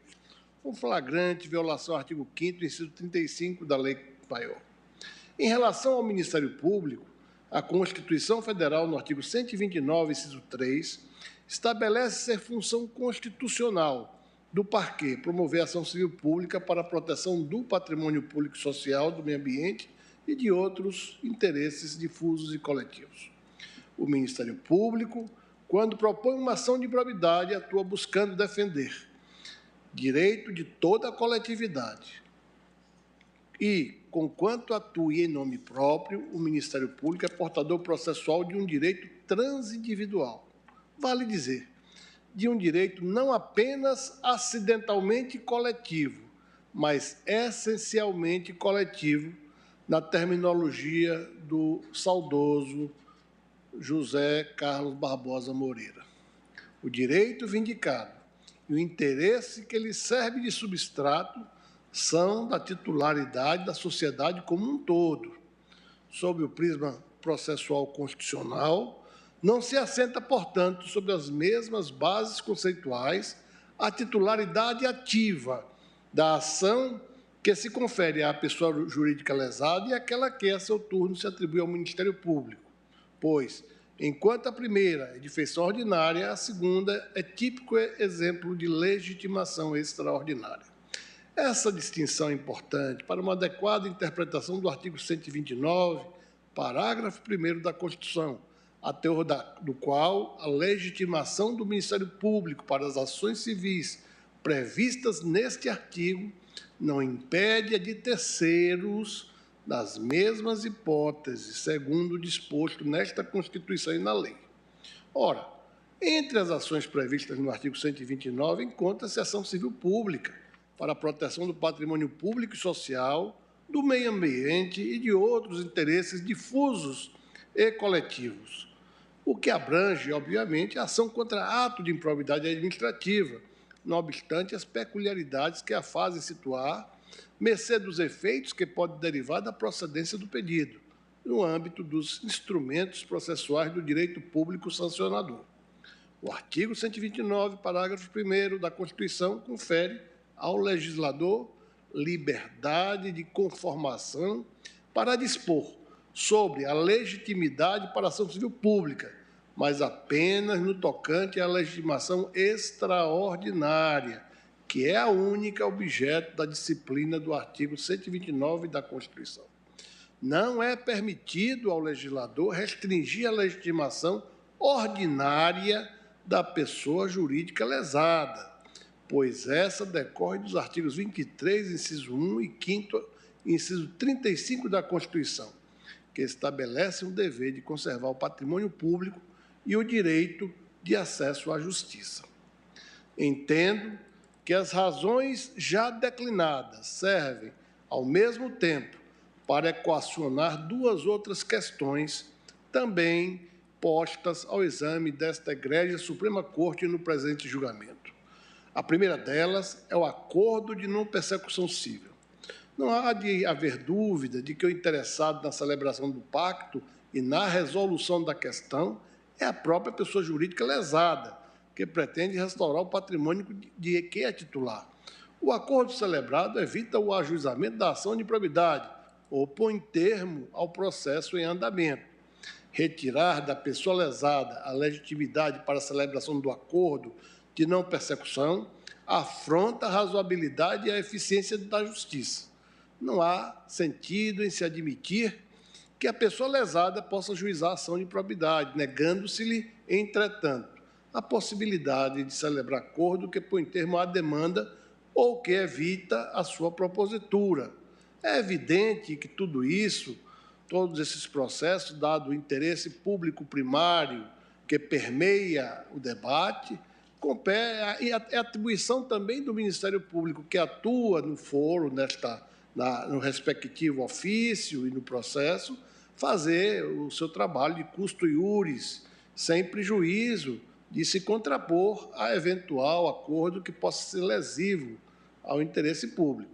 com flagrante violação ao artigo 5º, inciso 35 da Lei Maior. Em relação ao Ministério Público, a Constituição Federal, no artigo 129, inciso 3, estabelece ser função constitucional do parquê promover ação civil pública para a proteção do patrimônio público e social, do meio ambiente e de outros interesses difusos e coletivos. O Ministério Público, quando propõe uma ação de improbidade, atua buscando defender direito de toda a coletividade. E, conquanto atue em nome próprio, o Ministério Público é portador processual de um direito transindividual. Vale dizer, de um direito não apenas acidentalmente coletivo, mas essencialmente coletivo, na terminologia do saudoso José Carlos Barbosa Moreira. O direito vindicado e o interesse que lhe serve de substrato são da titularidade da sociedade como um todo. Sob o prisma processual constitucional, não se assenta, portanto, sobre as mesmas bases conceituais a titularidade ativa da ação que se confere à pessoa jurídica lesada e aquela que, a seu turno, se atribui ao Ministério Público, pois, enquanto a primeira é de feição ordinária, a segunda é típico exemplo de legitimação extraordinária. Essa distinção é importante para uma adequada interpretação do artigo 129, parágrafo 1º da Constituição, a teor do qual a legitimação do Ministério Público para as ações civis previstas neste artigo não impede a de terceiros nas mesmas hipóteses, segundo o disposto nesta Constituição e na lei. Ora, entre as ações previstas no artigo 129, encontra-se a ação civil pública para a proteção do patrimônio público e social, do meio ambiente e de outros interesses difusos e coletivos, o que abrange, obviamente, a ação contra ato de improbidade administrativa, não obstante as peculiaridades que a fazem situar, mercê dos efeitos que podem derivar da procedência do pedido, no âmbito dos instrumentos processuais do direito público sancionador. O artigo 129, parágrafo 1º da Constituição, confere ao legislador liberdade de conformação para dispor sobre a legitimidade para a ação civil pública, mas apenas no tocante à legitimação extraordinária, que é a única objeto da disciplina do artigo 129 da Constituição. Não é permitido ao legislador restringir a legitimação ordinária da pessoa jurídica lesada, pois essa decorre dos artigos 23, inciso 1 e 5º, inciso 35 da Constituição, que estabelece o dever de conservar o patrimônio público e o direito de acesso à justiça. Entendo que as razões já declinadas servem, ao mesmo tempo, para equacionar duas outras questões também postas ao exame desta egrégia Suprema Corte no presente julgamento. A primeira delas é o acordo de não persecução civil. Não há de haver dúvida de que o interessado na celebração do pacto e na resolução da questão é a própria pessoa jurídica lesada, que pretende restaurar o patrimônio de que é titular. O acordo celebrado evita o ajuizamento da ação de improbidade ou põe termo ao processo em andamento. Retirar da pessoa lesada a legitimidade para a celebração do acordo de não persecução afronta a razoabilidade e a eficiência da justiça. Não há sentido em se admitir que a pessoa lesada possa ajuizar a ação de improbidade, negando-se-lhe, entretanto, a possibilidade de celebrar acordo que põe termo à demanda ou que evita a sua propositura. É evidente que tudo isso, todos esses processos, dado o interesse público primário que permeia o debate, e a atribuição também do Ministério Público, que atua no foro, no respectivo ofício e no processo, fazer o seu trabalho de custo iuris, sem prejuízo de se contrapor a eventual acordo que possa ser lesivo ao interesse público.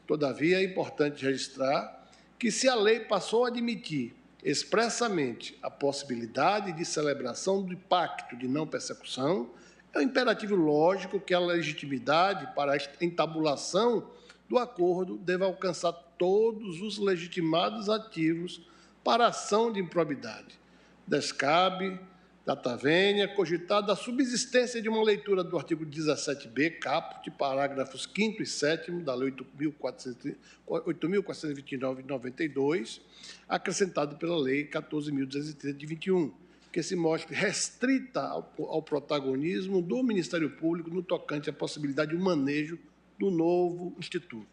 Todavia, é importante registrar que, se a lei passou a admitir expressamente a possibilidade de celebração do pacto de não persecução, é um imperativo lógico que a legitimidade para a entabulação do acordo deva alcançar todos os legitimados ativos para a ação de improbidade. Descabe, data vênia, cogitada a subsistência de uma leitura do artigo 17b, caput, parágrafos 5º e 7º da Lei 8.429 de 92, acrescentado pela Lei 14.230 de 21, que se mostre restrita ao protagonismo do Ministério Público no tocante à possibilidade de um manejo do novo Instituto.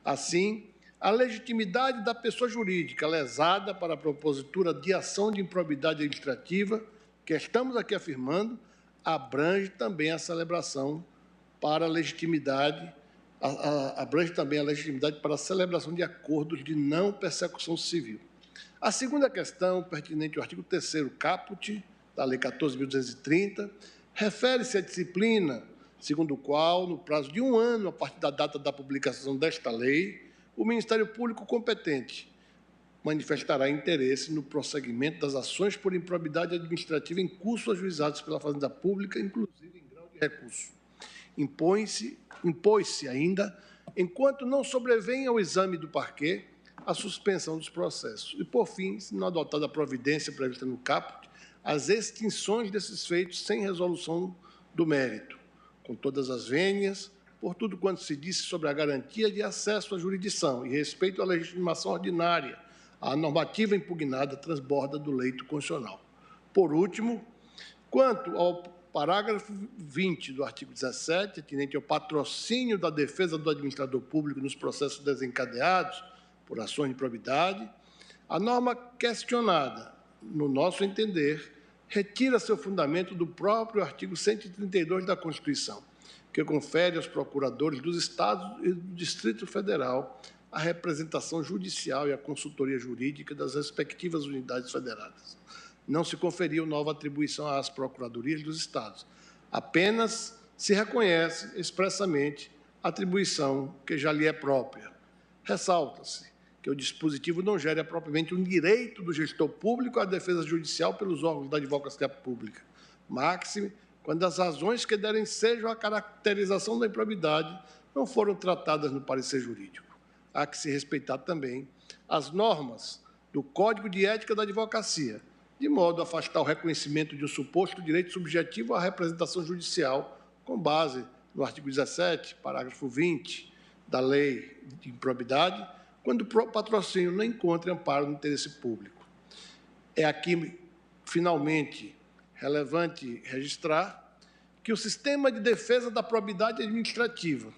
Assim, a legitimidade da pessoa jurídica lesada para a propositura de ação de improbidade administrativa, que estamos aqui afirmando, abrange também a celebração para a legitimidade, abrange também a legitimidade para a celebração de acordos de não persecução civil. A segunda questão, pertinente ao artigo 3º caput, da Lei 14.230, refere-se à disciplina segundo o qual, no prazo de 1 ano a partir da data da publicação desta lei, o Ministério Público competente manifestará interesse no prosseguimento das ações por improbidade administrativa em curso ajuizados pela Fazenda Pública, inclusive em grau de recurso. Impôs-se ainda, enquanto não sobrevém ao exame do parquê, a suspensão dos processos. E, por fim, se não adotada a providência prevista no caput, as extinções desses feitos sem resolução do mérito, com todas as vênias, por tudo quanto se disse sobre a garantia de acesso à jurisdição e respeito à legitimação ordinária, a normativa impugnada transborda do leito constitucional. Por último, quanto ao parágrafo 20 do artigo 17, atinente ao patrocínio da defesa do administrador público nos processos desencadeados por ações de improbidade, a norma questionada, no nosso entender, retira seu fundamento do próprio artigo 132 da Constituição, que confere aos procuradores dos Estados e do Distrito Federal a representação judicial e a consultoria jurídica das respectivas unidades federadas. Não se conferiu nova atribuição às procuradorias dos Estados. Apenas se reconhece expressamente a atribuição que já lhe é própria. Ressalta-se que o dispositivo não gera propriamente um direito do gestor público à defesa judicial pelos órgãos da advocacia pública, máxime quando as razões que derem seja a caracterização da improbidade não foram tratadas no parecer jurídico. Há que se respeitar também as normas do Código de Ética da Advocacia, de modo a afastar o reconhecimento de um suposto direito subjetivo à representação judicial, com base no artigo 17, parágrafo 20 da Lei de Improbidade, quando o patrocínio não encontre amparo no interesse público. É aqui, finalmente, relevante registrar que o sistema de defesa da probidade administrativa,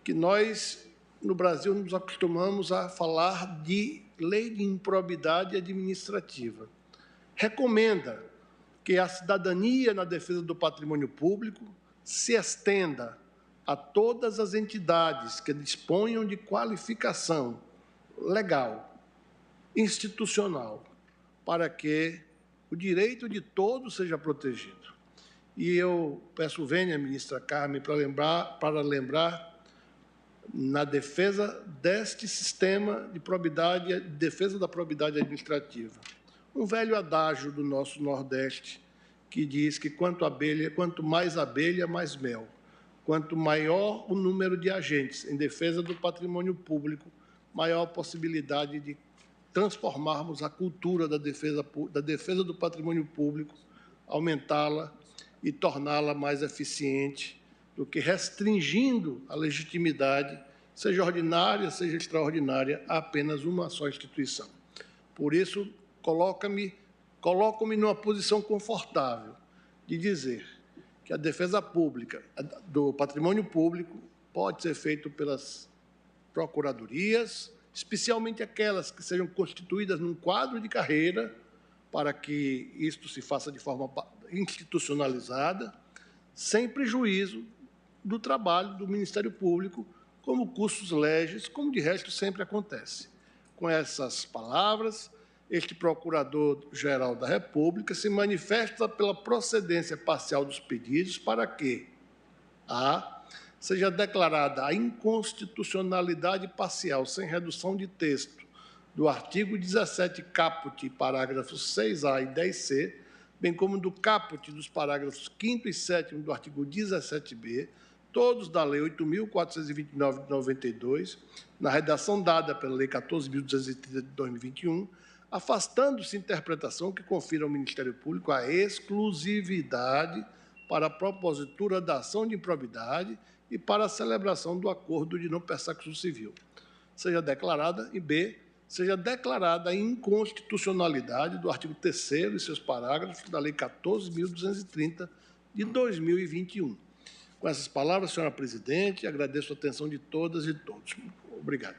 que nós, no Brasil, nos acostumamos a falar de lei de improbidade administrativa, recomenda que a cidadania na defesa do patrimônio público se estenda a todas as entidades que disponham de qualificação legal, institucional, para que o direito de todos seja protegido. E eu peço vênia, ministra Carmen, para lembrar na defesa deste sistema de probidade, defesa da probidade administrativa. Um velho adágio do nosso Nordeste que diz que quanto mais abelha, mais mel. Quanto maior o número de agentes em defesa do patrimônio público, maior a possibilidade de transformarmos a cultura da defesa do patrimônio público, aumentá-la e torná-la mais eficiente do que restringindo a legitimidade, seja ordinária, seja extraordinária, a apenas uma só instituição. Por isso, coloco-me numa posição confortável de dizer que a defesa pública do patrimônio público pode ser feita pelas procuradorias, especialmente aquelas que sejam constituídas num quadro de carreira, para que isto se faça de forma institucionalizada, sem prejuízo do trabalho do Ministério Público, como cursus legis, como de resto sempre acontece. Com essas palavras, este Procurador-Geral da República se manifesta pela procedência parcial dos pedidos para que a seja declarada a inconstitucionalidade parcial sem redução de texto do artigo 17 caput, parágrafos 6A e 10C, bem como do caput dos parágrafos 5º e 7º do artigo 17B, todos da Lei 8.429 de 92, na redação dada pela Lei 14.230 de 2021, afastando-se interpretação que confira ao Ministério Público a exclusividade para a propositura da ação de improbidade e para a celebração do acordo de não persecução civil. Seja declarada, e B, seja declarada a inconstitucionalidade do artigo 3º e seus parágrafos da Lei 14.230 de 2021. Com essas palavras, senhora presidente, agradeço a atenção de todas e todos. Obrigado.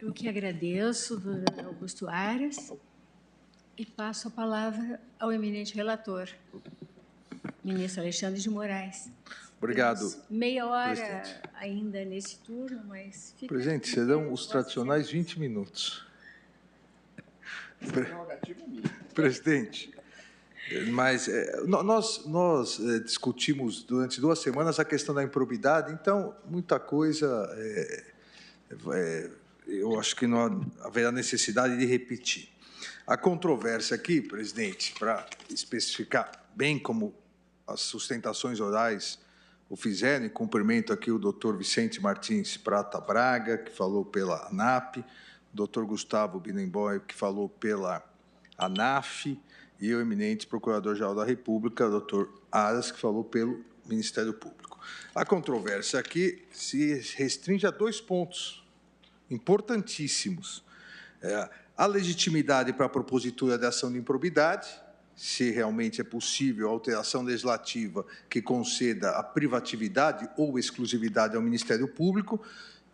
Eu que agradeço, doutor Augusto Aras, e passo a palavra ao eminente relator, ministro Alexandre de Moraes. Obrigado. Temos meia hora, presidente, ainda nesse turno, mas fica... Presidente, serão os tradicionais 20 minutos. Presidente, mas nós discutimos durante 2 semanas a questão da improbidade, então muita coisa eu acho que não haverá necessidade de repetir. A controvérsia aqui, presidente, para especificar bem como as sustentações orais o fizeram, e cumprimento aqui o doutor Vicente Martins Prata Braga, que falou pela ANAP, o doutor Gustavo Binemboy, que falou pela ANAF, e o eminente Procurador-Geral da República, doutor Aras, que falou pelo Ministério Público. A controvérsia aqui se restringe a 2 pontos importantíssimos. A legitimidade para a propositura de ação de improbidade, se realmente é possível a alteração legislativa que conceda a privatividade ou exclusividade ao Ministério Público,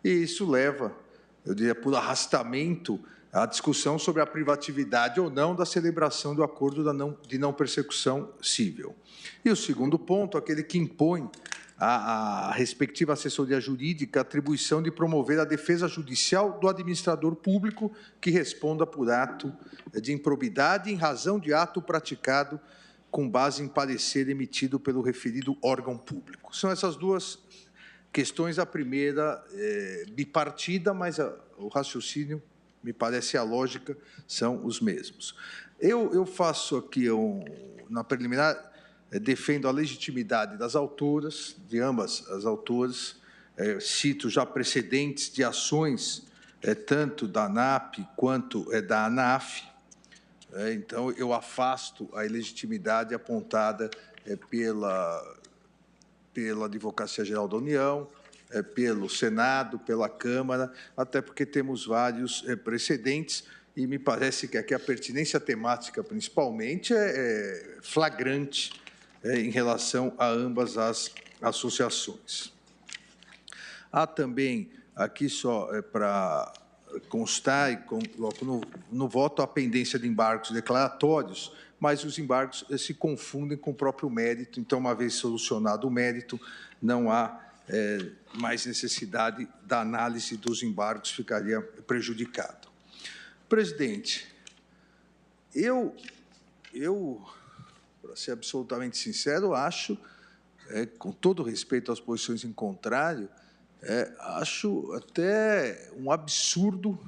e isso leva, eu diria, por arrastamento, a discussão sobre a privatividade ou não da celebração do acordo de não persecução civil. E o segundo ponto, aquele que impõe à respectiva assessoria jurídica a atribuição de promover a defesa judicial do administrador público que responda por ato de improbidade em razão de ato praticado com base em parecer emitido pelo referido órgão público. São essas 2 questões, a primeira bipartida, mas o raciocínio, me parece, a lógica, são os mesmos. Eu faço aqui, na preliminar, defendo a legitimidade das autoras, de ambas as autoras, cito já precedentes de ações, tanto da ANAP quanto da ANAF, então eu afasto a ilegitimidade apontada pela Advocacia Geral da União, pelo Senado, pela Câmara, até porque temos vários precedentes, e me parece que aqui a pertinência temática, principalmente, é flagrante em relação a ambas as associações. Há também, aqui só para constar, e coloco no voto, a pendência de embargos declaratórios, mas os embargos se confundem com o próprio mérito, então, uma vez solucionado o mérito, não há mais necessidade da análise dos embargos, ficaria prejudicado. Presidente, eu eu, para ser absolutamente sincero, acho, com todo respeito às posições em contrário, acho até um absurdo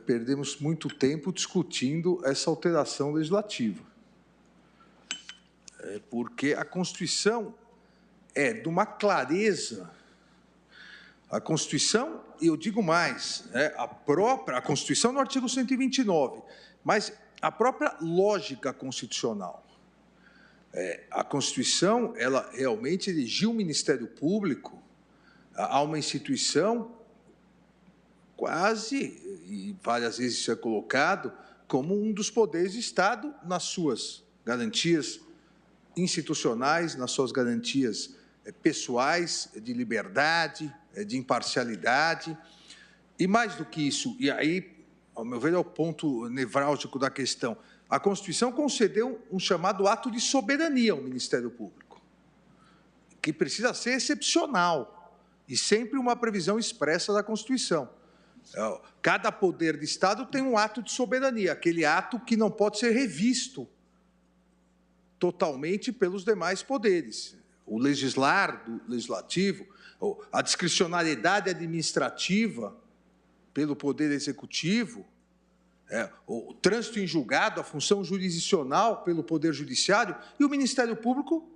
perdemos muito tempo discutindo essa alteração legislativa. Porque a Constituição é de uma clareza. A Constituição, e eu digo mais, a Constituição no artigo 129, mas a própria lógica constitucional. A Constituição, ela realmente erigiu o Ministério Público a uma instituição quase, e várias vezes isso é colocado, como um dos poderes do Estado nas suas garantias institucionais, nas suas garantias pessoais, de liberdade, de imparcialidade. E mais do que isso, e aí, ao meu ver, é o ponto nevrálgico da questão, a Constituição concedeu um chamado ato de soberania ao Ministério Público, que precisa ser excepcional e sempre uma previsão expressa da Constituição. Cada poder de Estado tem um ato de soberania, aquele ato que não pode ser revisto totalmente pelos demais poderes. O legislar do legislativo, a discricionariedade administrativa pelo poder executivo, o trânsito em julgado, a função jurisdicional pelo poder judiciário, e o Ministério Público,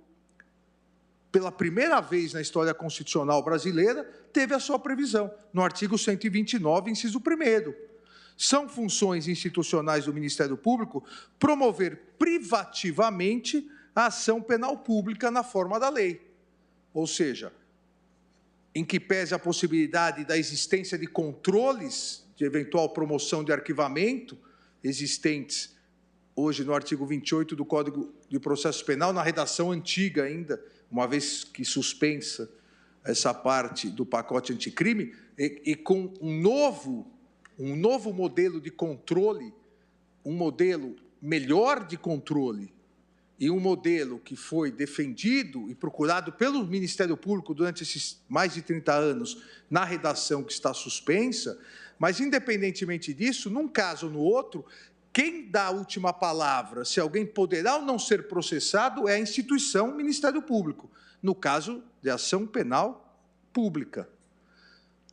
pela primeira vez na história constitucional brasileira, teve a sua previsão, no artigo 129, inciso 1º. São funções institucionais do Ministério Público promover privativamente a ação penal pública na forma da lei. Ou seja, em que pese a possibilidade da existência de controles de eventual promoção de arquivamento existentes hoje no artigo 28 do Código de Processo Penal, na redação antiga ainda, uma vez que suspensa essa parte do pacote anticrime, e com um novo modelo de controle, um modelo melhor de controle, e um modelo que foi defendido e procurado pelo Ministério Público durante esses mais de 30 anos na redação que está suspensa, mas, independentemente disso, num caso ou no outro, quem dá a última palavra, se alguém poderá ou não ser processado, é a instituição Ministério Público, no caso de ação penal pública.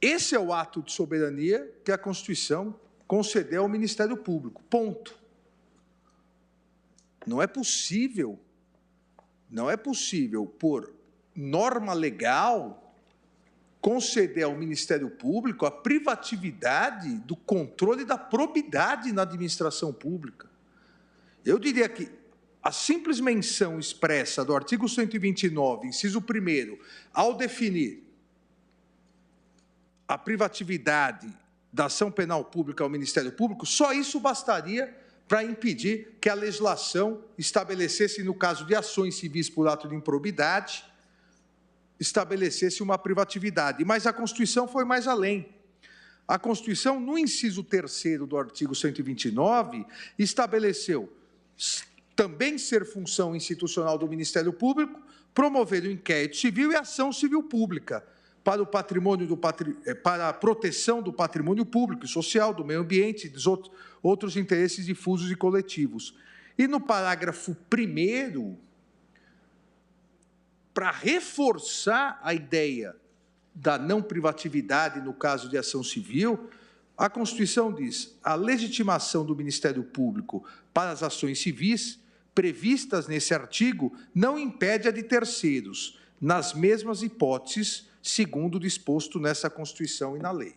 Esse é o ato de soberania que a Constituição concedeu ao Ministério Público. Ponto. Não é possível, por norma legal, conceder ao Ministério Público a privatividade do controle da probidade na administração pública. Eu diria que a simples menção expressa do artigo 129, inciso 1º, ao definir a privatividade da ação penal pública ao Ministério Público, só isso bastaria para impedir que a legislação estabelecesse, no caso de ações civis por ato de improbidade, estabelecesse uma privatividade. Mas a Constituição foi mais além. A Constituição, no inciso 3º do artigo 129, estabeleceu também ser função institucional do Ministério Público promover o inquérito civil e a ação civil pública para o patrimônio para a proteção do patrimônio público e social, do meio ambiente e dos outros interesses difusos e coletivos. E no parágrafo 1º, para reforçar a ideia da não privatividade no caso de ação civil, a Constituição diz: a legitimação do Ministério Público para as ações civis previstas nesse artigo não impede a de terceiros, nas mesmas hipóteses, segundo o disposto nessa Constituição e na lei.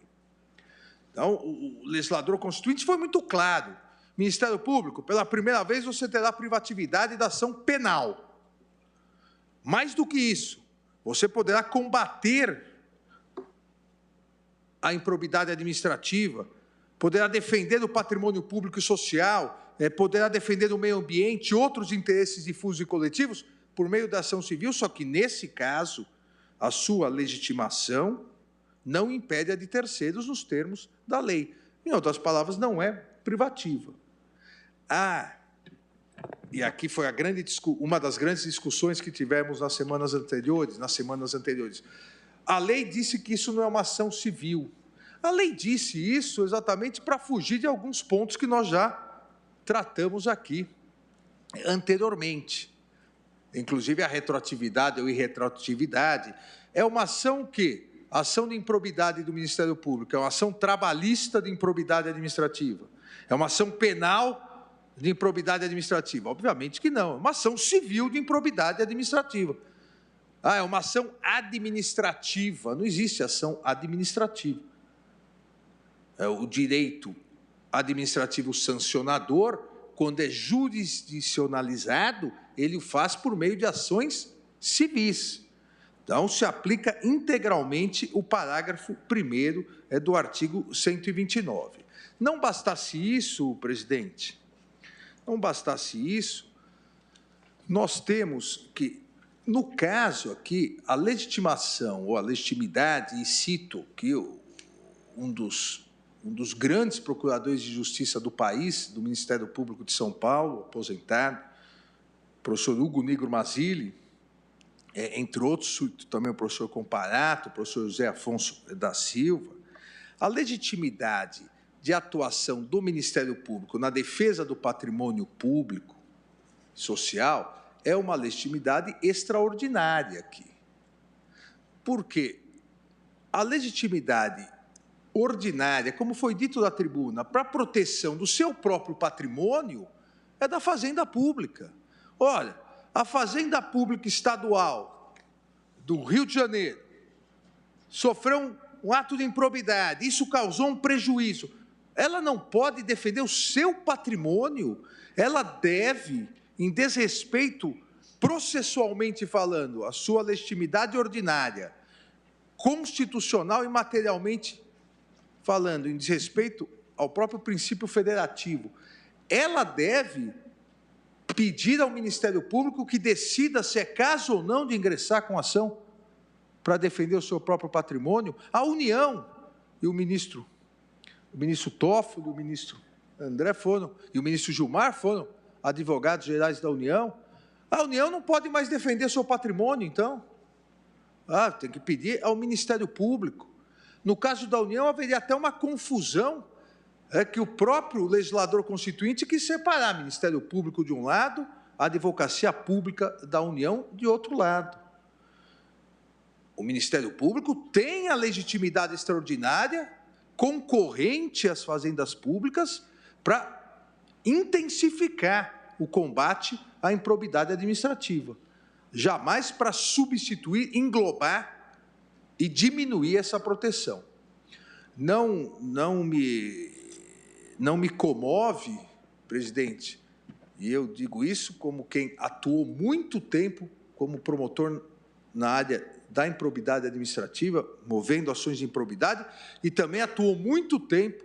Então, o legislador constituinte foi muito claro. Ministério Público, pela primeira vez, você terá privatividade da ação penal. Mais do que isso, você poderá combater a improbidade administrativa, poderá defender o patrimônio público e social, poderá defender o meio ambiente e outros interesses difusos e coletivos por meio da ação civil, só que, nesse caso, a sua legitimação não impede a de terceiros nos termos da lei. Em outras palavras, não é privativa. E aqui foi uma das grandes discussões que tivemos nas semanas anteriores. A lei disse que isso não é uma ação civil. A lei disse isso exatamente para fugir de alguns pontos que nós já tratamos aqui. anteriormente. Inclusive, a retroatividade ou irretroatividade é uma ação que, a ação de improbidade do Ministério Público, é uma ação trabalhista de improbidade administrativa, é uma ação penal de improbidade administrativa. Obviamente que não, é uma ação civil de improbidade administrativa. Ah, é uma ação administrativa, não existe ação administrativa. É o direito administrativo sancionador, quando é jurisdicionalizado, ele o faz por meio de ações civis. Então, se aplica integralmente o parágrafo 1º do artigo 129. Não bastasse isso, presidente, não bastasse isso, nós temos que, no caso aqui, a legitimação ou a legitimidade, e cito que um dos grandes procuradores de justiça do país, do Ministério Público de São Paulo, aposentado, professor Hugo Nigro Mazzilli, entre outros, também o professor Comparato, o professor José Afonso da Silva, a legitimidade de atuação do Ministério Público na defesa do patrimônio público social é uma legitimidade extraordinária aqui. Por quê? A legitimidade ordinária, como foi dito na tribuna, para a proteção do seu próprio patrimônio, é da Fazenda Pública. Olha, a Fazenda Pública Estadual do Rio de Janeiro sofreu um ato de improbidade, isso causou um prejuízo. Ela não pode defender o seu patrimônio, ela deve, em desrespeito processualmente falando, a sua legitimidade ordinária, constitucional e materialmente falando, em desrespeito ao próprio princípio federativo, ela deve pedir ao Ministério Público que decida se é caso ou não de ingressar com ação para defender o seu próprio patrimônio. A União e o ministro Toffoli, o ministro André foram, e o ministro Gilmar foram advogados gerais da União. A União não pode mais defender seu patrimônio, então. Tem que pedir ao Ministério Público. No caso da União, haveria até uma confusão, que o próprio legislador constituinte quis separar o Ministério Público de um lado, a Advocacia Pública da União de outro lado. O Ministério Público tem a legitimidade extraordinária, concorrente às fazendas públicas, para intensificar o combate à improbidade administrativa, jamais para substituir, englobar e diminuir essa proteção. Não me comove, presidente, e eu digo isso como quem atuou muito tempo como promotor na área da improbidade administrativa, movendo ações de improbidade, e também atuou muito tempo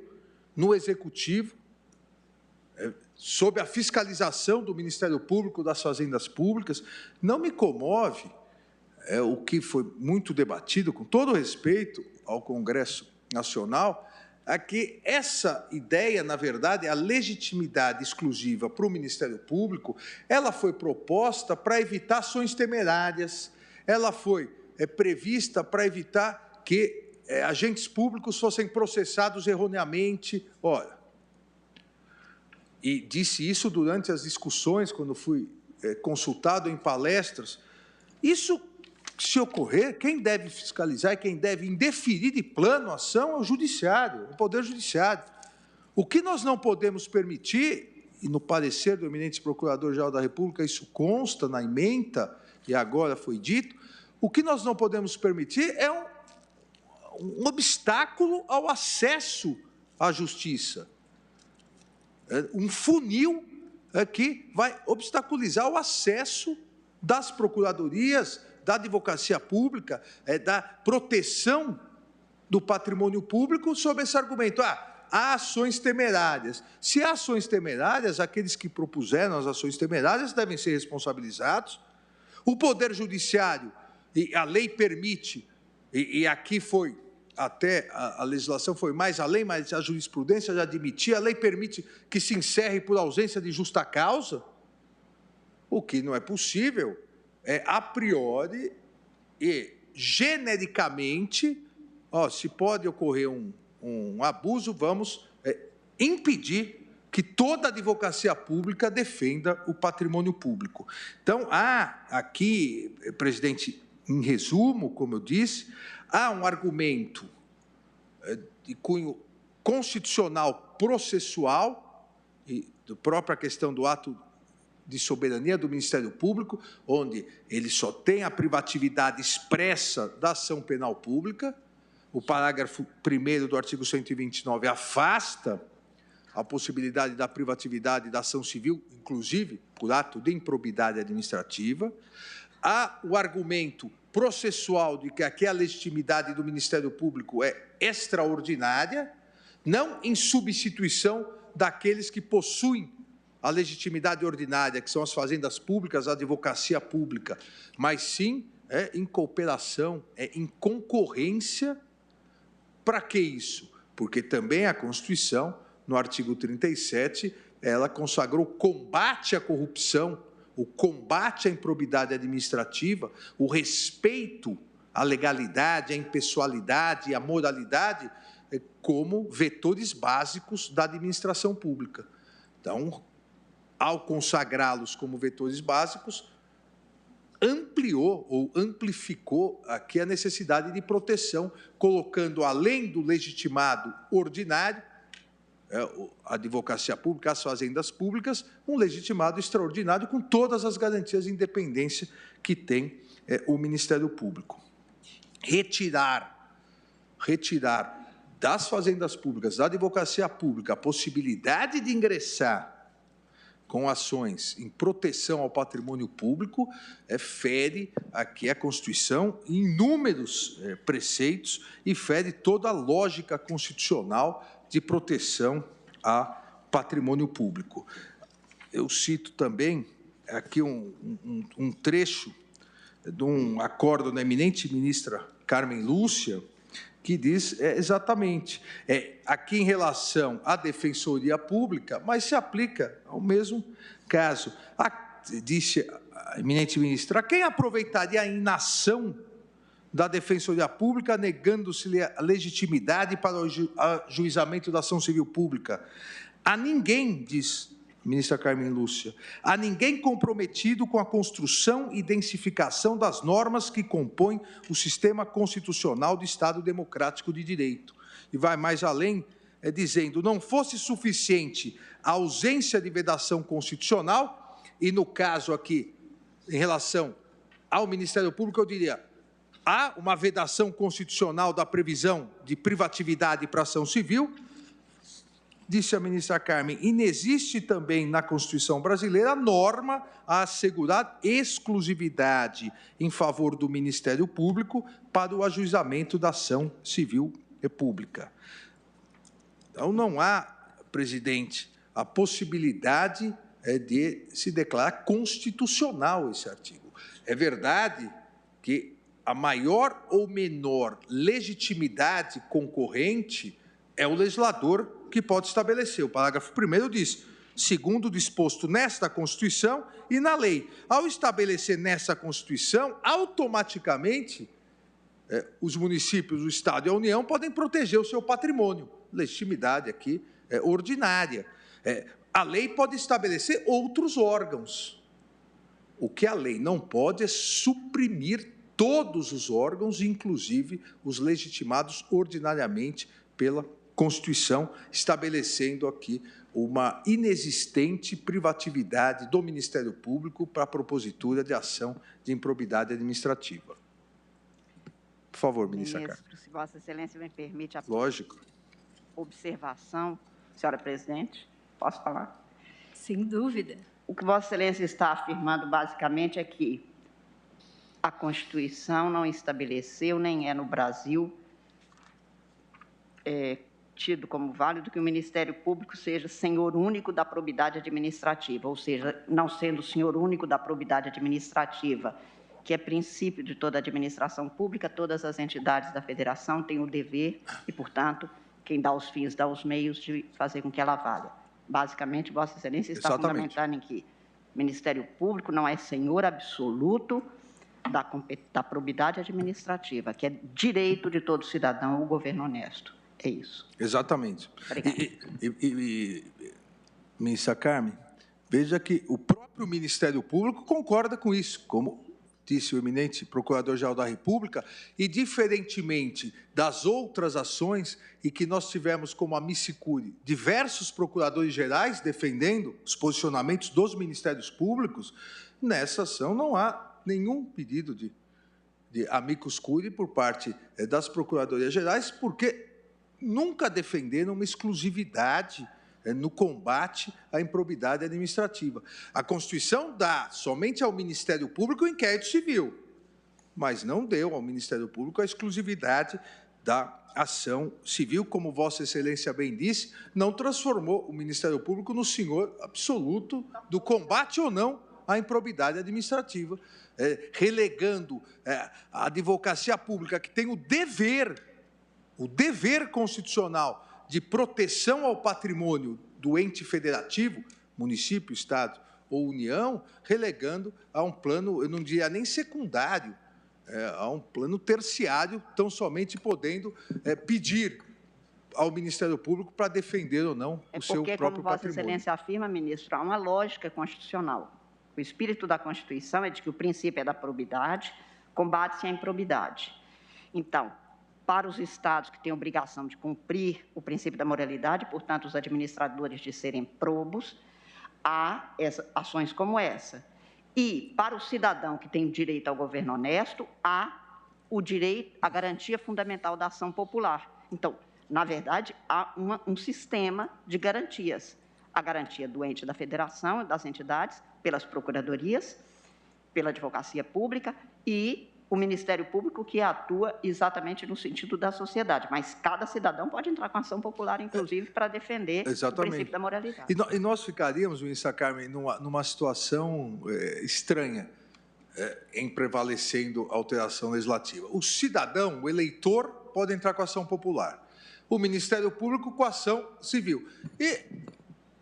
no Executivo, sob a fiscalização do Ministério Público, das Fazendas Públicas. Não me comove o que foi muito debatido, com todo respeito ao Congresso Nacional, é que essa ideia, na verdade, a legitimidade exclusiva para o Ministério Público, ela foi proposta para evitar ações temerárias, ela foi prevista para evitar que agentes públicos fossem processados erroneamente. Ora, e disse isso durante as discussões, quando fui consultado em palestras. Isso, se ocorrer, quem deve fiscalizar e quem deve indeferir de plano a ação é o Judiciário, o Poder Judiciário. O que nós não podemos permitir, e no parecer do eminente Procurador-Geral da República, isso consta na ementa, e agora foi dito, o que nós não podemos permitir é um obstáculo ao acesso à justiça. Um funil que vai obstaculizar o acesso das procuradorias, da advocacia pública, da proteção do patrimônio público sob esse argumento. Há ações temerárias. Se há ações temerárias, aqueles que propuseram as ações temerárias devem ser responsabilizados. O Poder Judiciário, e a lei permite, e aqui foi, até a legislação foi mais além, mas a jurisprudência já admitia, a lei permite que se encerre por ausência de justa causa. O que não é possível é, a priori e genericamente, se pode ocorrer um abuso, vamos impedir que toda advocacia pública defenda o patrimônio público. Então, há aqui, presidente, em resumo, como eu disse, há um argumento de cunho constitucional processual, e da própria questão do ato de soberania do Ministério Público, onde ele só tem a privatividade expressa da ação penal pública. O parágrafo 1º do artigo 129 afasta a possibilidade da privatividade da ação civil, inclusive por ato de improbidade administrativa. Há o argumento processual de que aqui a legitimidade do Ministério Público é extraordinária, não em substituição daqueles que possuem a legitimidade ordinária, que são as fazendas públicas, a advocacia pública, mas sim em cooperação, em concorrência. Para que isso? Porque também a Constituição, no artigo 37, ela consagrou o combate à corrupção, o combate à improbidade administrativa, o respeito à legalidade, à impessoalidade e à moralidade como vetores básicos da administração pública. Então, ao consagrá-los como vetores básicos, ampliou ou amplificou aqui a necessidade de proteção, colocando, além do legitimado ordinário, a advocacia pública, as fazendas públicas, um legitimado extraordinário com todas as garantias de independência que tem o Ministério Público. Retirar das fazendas públicas, da advocacia pública, a possibilidade de ingressar com ações em proteção ao patrimônio público, fere aqui a Constituição em inúmeros preceitos e fere toda a lógica constitucional de proteção a patrimônio público. Eu cito também aqui um trecho de um acordo da eminente ministra Carmen Lúcia, que diz exatamente, aqui em relação à Defensoria Pública, mas se aplica ao mesmo caso. Disse a eminente ministra, quem aproveitaria a inação da Defensoria Pública, negando-se a legitimidade para o ajuizamento da ação civil pública? A ninguém, diz a ministra Carmen Lúcia, a ninguém comprometido com a construção e densificação das normas que compõem o sistema constitucional do Estado Democrático de Direito. E vai mais além, dizendo, não fosse suficiente a ausência de vedação constitucional, e no caso aqui, em relação ao Ministério Público, eu diria, há uma vedação constitucional da previsão de privatividade para ação civil. Disse a ministra Carmen, inexiste também na Constituição brasileira a norma a assegurar exclusividade em favor do Ministério Público para o ajuizamento da ação civil e pública. Então, não há, presidente, a possibilidade de se declarar constitucional esse artigo. É verdade que a maior ou menor legitimidade concorrente é o legislador que pode estabelecer. O parágrafo 1º diz, segundo o disposto nesta Constituição e na lei. Ao estabelecer nessa Constituição, automaticamente, os municípios, o Estado e a União podem proteger o seu patrimônio. Legitimidade aqui ordinária. A lei pode estabelecer outros órgãos. O que a lei não pode é suprimir todos os órgãos, inclusive os legitimados ordinariamente pela Constituição, estabelecendo aqui uma inexistente privatividade do Ministério Público para a propositura de ação de improbidade administrativa. Por favor, ministra Carmen. Se Vossa Excelência me permite a observação, senhora presidente, posso falar? Sem dúvida. O que Vossa Excelência está afirmando basicamente é que a Constituição não estabeleceu, nem é no Brasil, tido como válido que o Ministério Público seja senhor único da probidade administrativa, ou seja, não sendo senhor único da probidade administrativa, que é princípio de toda a administração pública, todas as entidades da federação têm o dever e, portanto, quem dá os fins dá os meios de fazer com que ela valha. Basicamente, Vossa Excelência está fundamentando em que o Ministério Público não é senhor absoluto da probidade administrativa, que é direito de todo cidadão o governo honesto. É isso. Exatamente. Ministra Carmen, veja que o próprio Ministério Público concorda com isso, como disse o eminente Procurador-Geral da República, e diferentemente das outras ações, e que nós tivemos como amicicure diversos procuradores-gerais defendendo os posicionamentos dos Ministérios Públicos, nessa ação não há nenhum pedido de amicus curiae por parte das Procuradorias-Gerais, porque nunca defenderam uma exclusividade no combate à improbidade administrativa. A Constituição dá somente ao Ministério Público o inquérito civil, mas não deu ao Ministério Público a exclusividade da ação civil, como Vossa Excelência bem disse, não transformou o Ministério Público no senhor absoluto do combate ou não à improbidade administrativa, relegando a advocacia pública, que tem o dever constitucional de proteção ao patrimônio do ente federativo, município, Estado ou União, relegando a um plano, eu não diria nem secundário, a um plano terciário, tão somente podendo pedir ao Ministério Público para defender ou não o seu próprio patrimônio. Porque, como Vossa Excelência afirma, ministro, há uma lógica constitucional. O espírito da Constituição é de que o princípio é da probidade, combate-se a improbidade. Então, para os estados que têm obrigação de cumprir o princípio da moralidade, portanto, os administradores de serem probos, há ações como essa. E, para o cidadão que tem o direito ao governo honesto, há o direito, a garantia fundamental da ação popular. Então, na verdade, há um sistema de garantias. A garantia do ente da federação e das entidades, pelas procuradorias, pela advocacia pública e o Ministério Público, que atua exatamente no sentido da sociedade. Mas cada cidadão pode entrar com ação popular, inclusive, para defender o princípio da moralidade. E nós ficaríamos, ministra Carmen, numa situação estranha em prevalecendo a alteração legislativa. O cidadão, o eleitor, pode entrar com ação popular. O Ministério Público com ação civil. E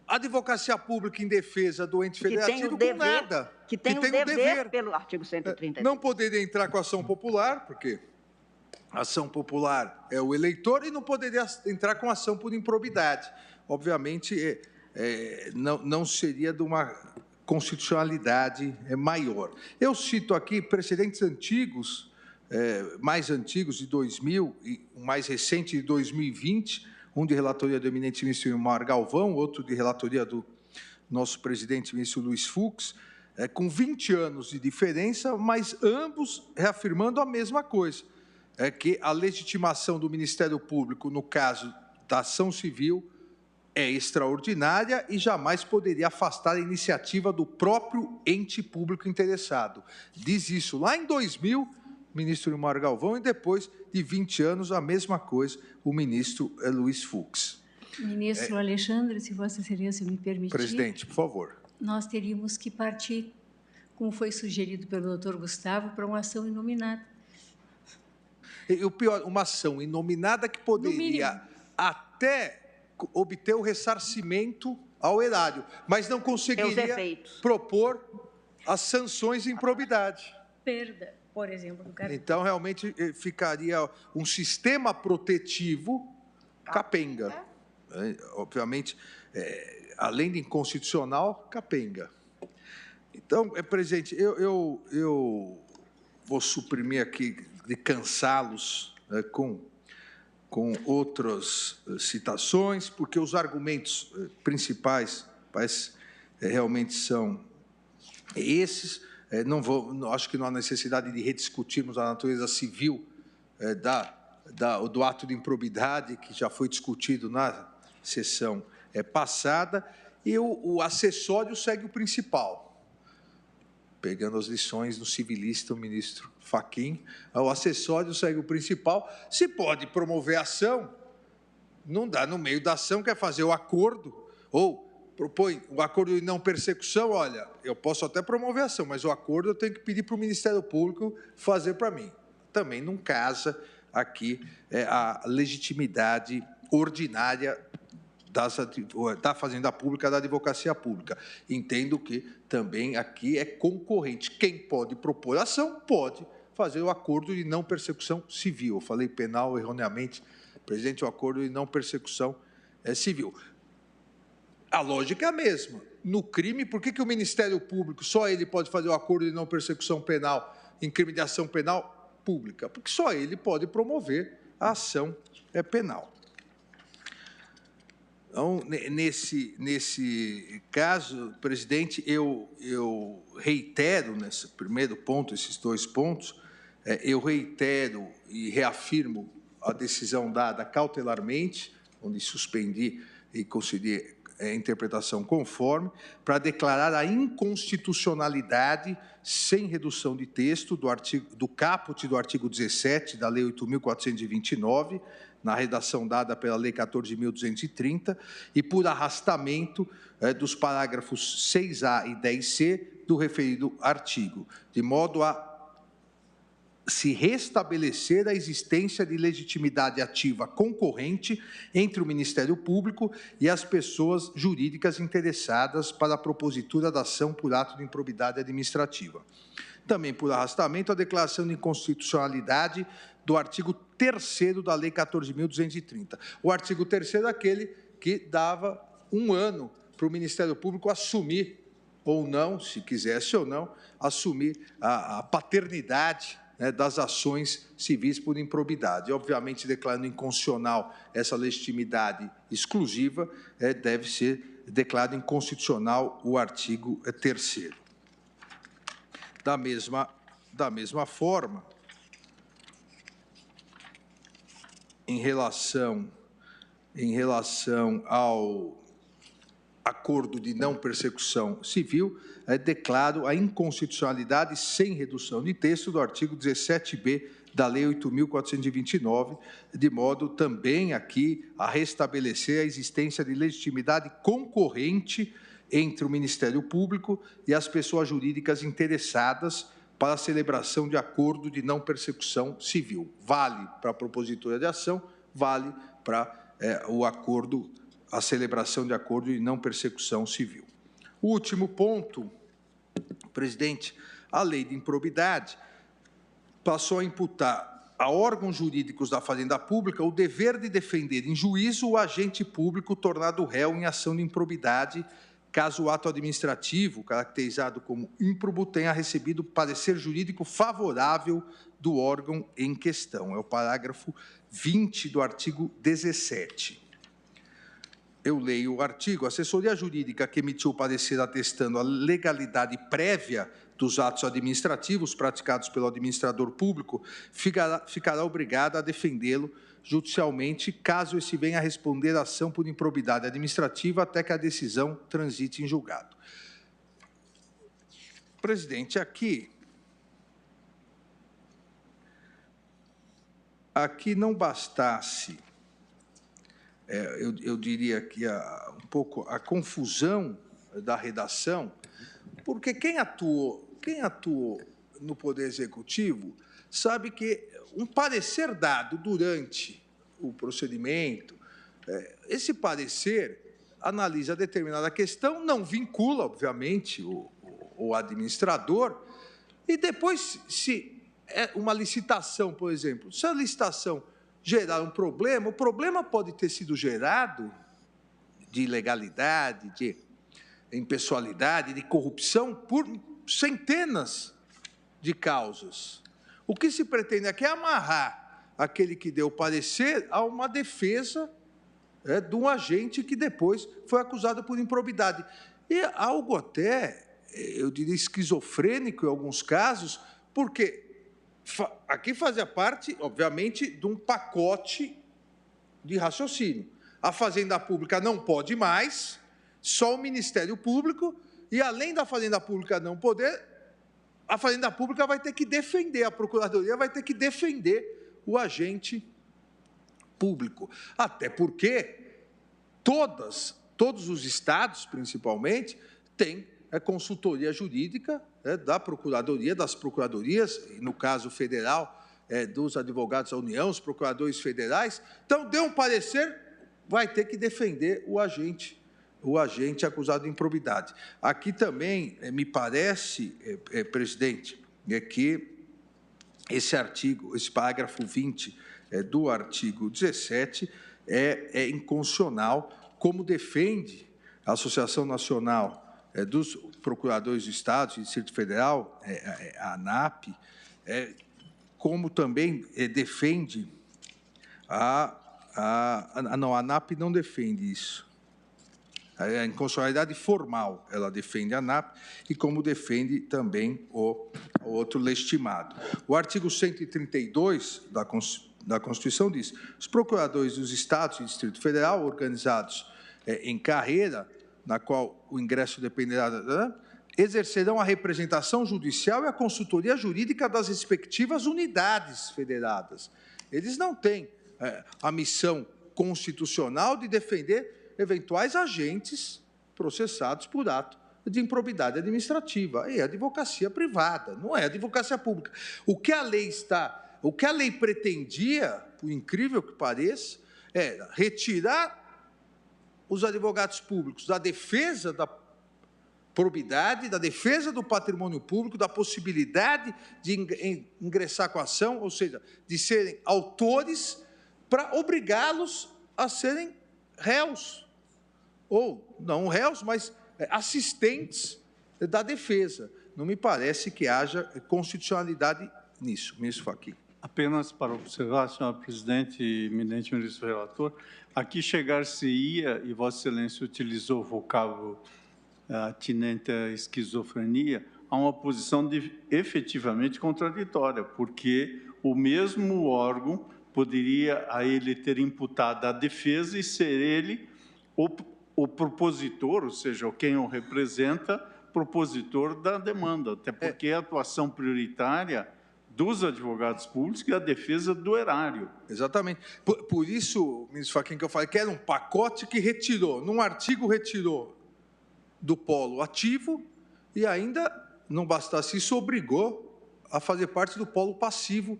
a advocacia pública em defesa do ente federativo com nada. Que tem o dever pelo artigo 133. Não poderia entrar com ação popular, porque a ação popular é o eleitor, e não poderia entrar com ação por improbidade. Obviamente, não seria de uma constitucionalidade maior. Eu cito aqui precedentes antigos, mais antigos, de 2000, e o mais recente de 2020, um de relatoria do eminente ministro Ilmar Galvão, outro de relatoria do nosso presidente ministro Luiz Fux, com 20 anos de diferença, mas ambos reafirmando a mesma coisa, que a legitimação do Ministério Público, no caso da ação civil, é extraordinária e jamais poderia afastar a iniciativa do próprio ente público interessado. Diz isso lá em 2000, ministro Ilmar Galvão, e depois de 20 anos, a mesma coisa, o ministro Luiz Fux. Ministro Alexandre, se Vossa Excelência me permitir. Presidente, por favor. Nós teríamos que partir, como foi sugerido pelo doutor Gustavo, para uma ação inominada. E o pior, uma ação inominada que poderia até obter o ressarcimento ao erário, mas não conseguiria propor as sanções de improbidade. Perda, por exemplo, do cargo. Então, realmente, ficaria um sistema protetivo capenga. Obviamente, além de inconstitucional, capenga. Então, presidente, eu vou suprimir aqui, de cansá-los com outras citações, porque os argumentos principais realmente são esses. Acho que não há necessidade de rediscutirmos a natureza civil do ato de improbidade, que já foi discutido na sessão passada, e o acessório segue o principal. Pegando as lições do civilista, o ministro Fachin, o acessório segue o principal. Se pode promover ação, não dá no meio da ação, quer fazer o acordo, ou propõe o acordo de não persecução, olha, eu posso até promover ação, mas o acordo eu tenho que pedir para o Ministério Público fazer para mim. Também não casa aqui a legitimidade ordinária da Fazenda Pública, da Advocacia Pública. Entendo que também aqui é concorrente. Quem pode propor ação, pode fazer o acordo de não persecução civil. Eu falei penal erroneamente, presidente, o acordo de não persecução civil. a lógica é a mesma. No crime, por que o Ministério Público, só ele pode fazer o acordo de não persecução penal em crime de ação penal pública? Porque só ele pode promover a ação penal. Então, nesse caso, presidente, eu reitero, nesse primeiro ponto, esses 2 pontos, eu reitero e reafirmo a decisão dada cautelarmente, onde suspendi e concedi a interpretação conforme, para declarar a inconstitucionalidade, sem redução de texto, do caput do artigo 17 da Lei 8.429, na redação dada pela Lei 14.230, e por arrastamento dos parágrafos 6A e 10C do referido artigo, de modo a se restabelecer a existência de legitimidade ativa concorrente entre o Ministério Público e as pessoas jurídicas interessadas para a propositura da ação por ato de improbidade administrativa. Também por arrastamento, a declaração de inconstitucionalidade do artigo 3º da Lei 14.230. O artigo 3º é aquele que dava 1 ano para o Ministério Público assumir, ou não, se quisesse ou não, assumir a paternidade das ações civis por improbidade. Obviamente, declarando inconstitucional essa legitimidade exclusiva, deve ser declarado inconstitucional o artigo 3º. Da mesma forma, em relação ao acordo de não persecução civil, declaro a inconstitucionalidade sem redução de texto do artigo 17b da Lei 8.429, de modo também aqui a restabelecer a existência de legitimidade concorrente entre o Ministério Público e as pessoas jurídicas interessadas para a celebração de acordo de não persecução civil. Vale para a propositura de ação, vale para o acordo, a celebração de acordo de não persecução civil. O último ponto, presidente, a lei de improbidade passou a imputar a órgãos jurídicos da Fazenda Pública o dever de defender em juízo o agente público tornado réu em ação de improbidade, caso o ato administrativo, caracterizado como ímprobo, tenha recebido parecer jurídico favorável do órgão em questão. É o parágrafo 20 do artigo 17. Eu leio o artigo. A assessoria jurídica que emitiu o parecer atestando a legalidade prévia dos atos administrativos praticados pelo administrador público ficará obrigada a defendê-lo judicialmente, caso esse venha a responder à ação por improbidade administrativa até que a decisão transite em julgado. Presidente, aqui não bastasse, eu diria que um pouco a confusão da redação, porque quem atuou no Poder Executivo sabe que um parecer dado durante o procedimento, esse parecer analisa determinada questão, não vincula, obviamente, o administrador, e depois, se é uma licitação, por exemplo, se a licitação gerar um problema, o problema pode ter sido gerado de ilegalidade, de impessoalidade, de corrupção, por centenas de causas. O que se pretende aqui é amarrar aquele que deu o parecer a uma defesa de um agente que depois foi acusado por improbidade. E algo até, eu diria, esquizofrênico em alguns casos, porque aqui fazia parte, obviamente, de um pacote de raciocínio. A Fazenda Pública não pode mais, só o Ministério Público, e além da Fazenda Pública não poder, a Fazenda Pública vai ter que defender, a Procuradoria vai ter que defender o agente público. Até porque todos os estados, principalmente, têm consultoria jurídica da Procuradoria, das Procuradorias, e no caso federal, dos advogados da União, os procuradores federais. Então, deu um parecer, vai ter que defender o agente acusado de improbidade. Aqui também, me parece, presidente, que esse artigo, esse parágrafo 20 do artigo 17 é inconstitucional, como defende a Associação Nacional dos Procuradores do Estado e Distrito Federal, a ANAP, como também defende não, a ANAP não defende isso. A inconstitucionalidade formal, ela defende a ANAP, e como defende também o outro legitimado. O artigo 132 da Constituição diz: os procuradores dos Estados e Distrito Federal, organizados em carreira, na qual o ingresso dependerá, exercerão a representação judicial e a consultoria jurídica das respectivas unidades federadas. Eles não têm a missão constitucional de defender eventuais agentes processados por ato de improbidade administrativa. É advocacia privada, não é advocacia pública. O que a lei pretendia, por incrível que pareça, é retirar os advogados públicos da defesa da probidade, da defesa do patrimônio público, da possibilidade de ingressar com a ação, ou seja, de serem autores, para obrigá-los a serem réus, ou não réus, mas assistentes da defesa. Não me parece que haja constitucionalidade nisso, ministro Fachin. Apenas para observar, senhora presidente e eminente ministro relator, aqui chegar-se-ia, e Vossa Excelência utilizou o vocábulo atinente à esquizofrenia, a uma posição efetivamente contraditória, porque o mesmo órgão poderia a ele ter imputado a defesa e ser ele o propositor, ou seja, quem o representa, propositor da demanda, até porque a atuação prioritária dos advogados públicos e a defesa do erário. Exatamente. Por isso, ministro Fachin, que eu falei que era um pacote que retirou, num artigo retirou do polo ativo e ainda, não bastasse isso, obrigou a fazer parte do polo passivo,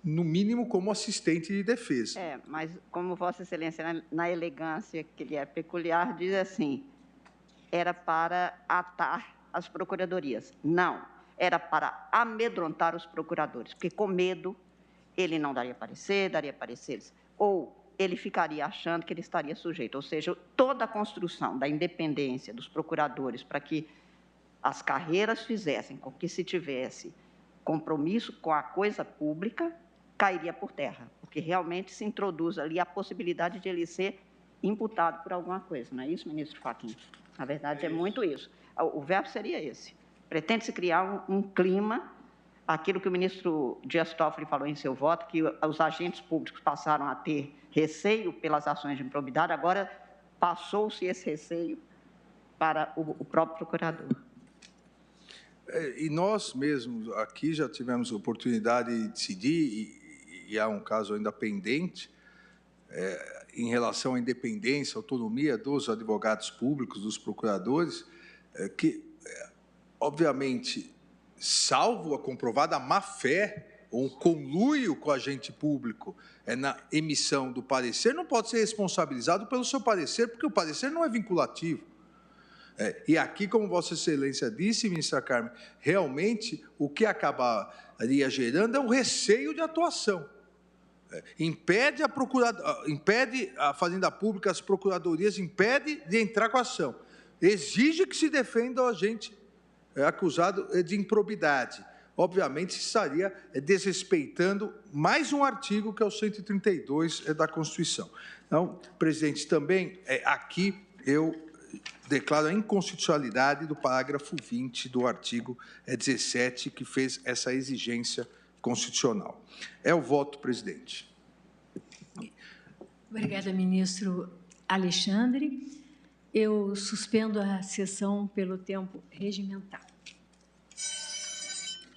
no mínimo como assistente de defesa. Mas como Vossa Excelência, na elegância que lhe é peculiar, diz assim, era para atar as procuradorias. Não, era para amedrontar os procuradores, porque com medo ele não daria pareceres, ou ele ficaria achando que ele estaria sujeito. Ou seja, toda a construção da independência dos procuradores para que as carreiras fizessem com que se tivesse compromisso com a coisa pública, cairia por terra, porque realmente se introduz ali a possibilidade de ele ser imputado por alguma coisa. Não é isso, ministro Fachin? Na verdade, é muito isso. O verbo seria esse. Pretende-se criar um clima, aquilo que o ministro Dias Toffoli falou em seu voto, que os agentes públicos passaram a ter receio pelas ações de improbidade, agora passou-se esse receio para o próprio procurador. E nós mesmos aqui já tivemos oportunidade de decidir, e há um caso ainda pendente, em relação à independência, autonomia dos advogados públicos, dos procuradores, que, obviamente, salvo a comprovada má-fé ou um conluio com o agente público na emissão do parecer, não pode ser responsabilizado pelo seu parecer, porque o parecer não é vinculativo. E aqui, como Vossa Excelência disse, ministra Carmen, realmente o que acabaria gerando é um receio de atuação. Impede a Fazenda Pública, as procuradorias, impede de entrar com a ação. Exige que se defenda o agente acusado de improbidade. Obviamente, estaria desrespeitando mais um artigo, que é o 132 da Constituição. Então, presidente, também aqui eu declaro a inconstitucionalidade do parágrafo 20 do artigo 17, que fez essa exigência constitucional. É o voto, presidente. Obrigada, ministro Alexandre. Eu suspendo a sessão pelo tempo regimental.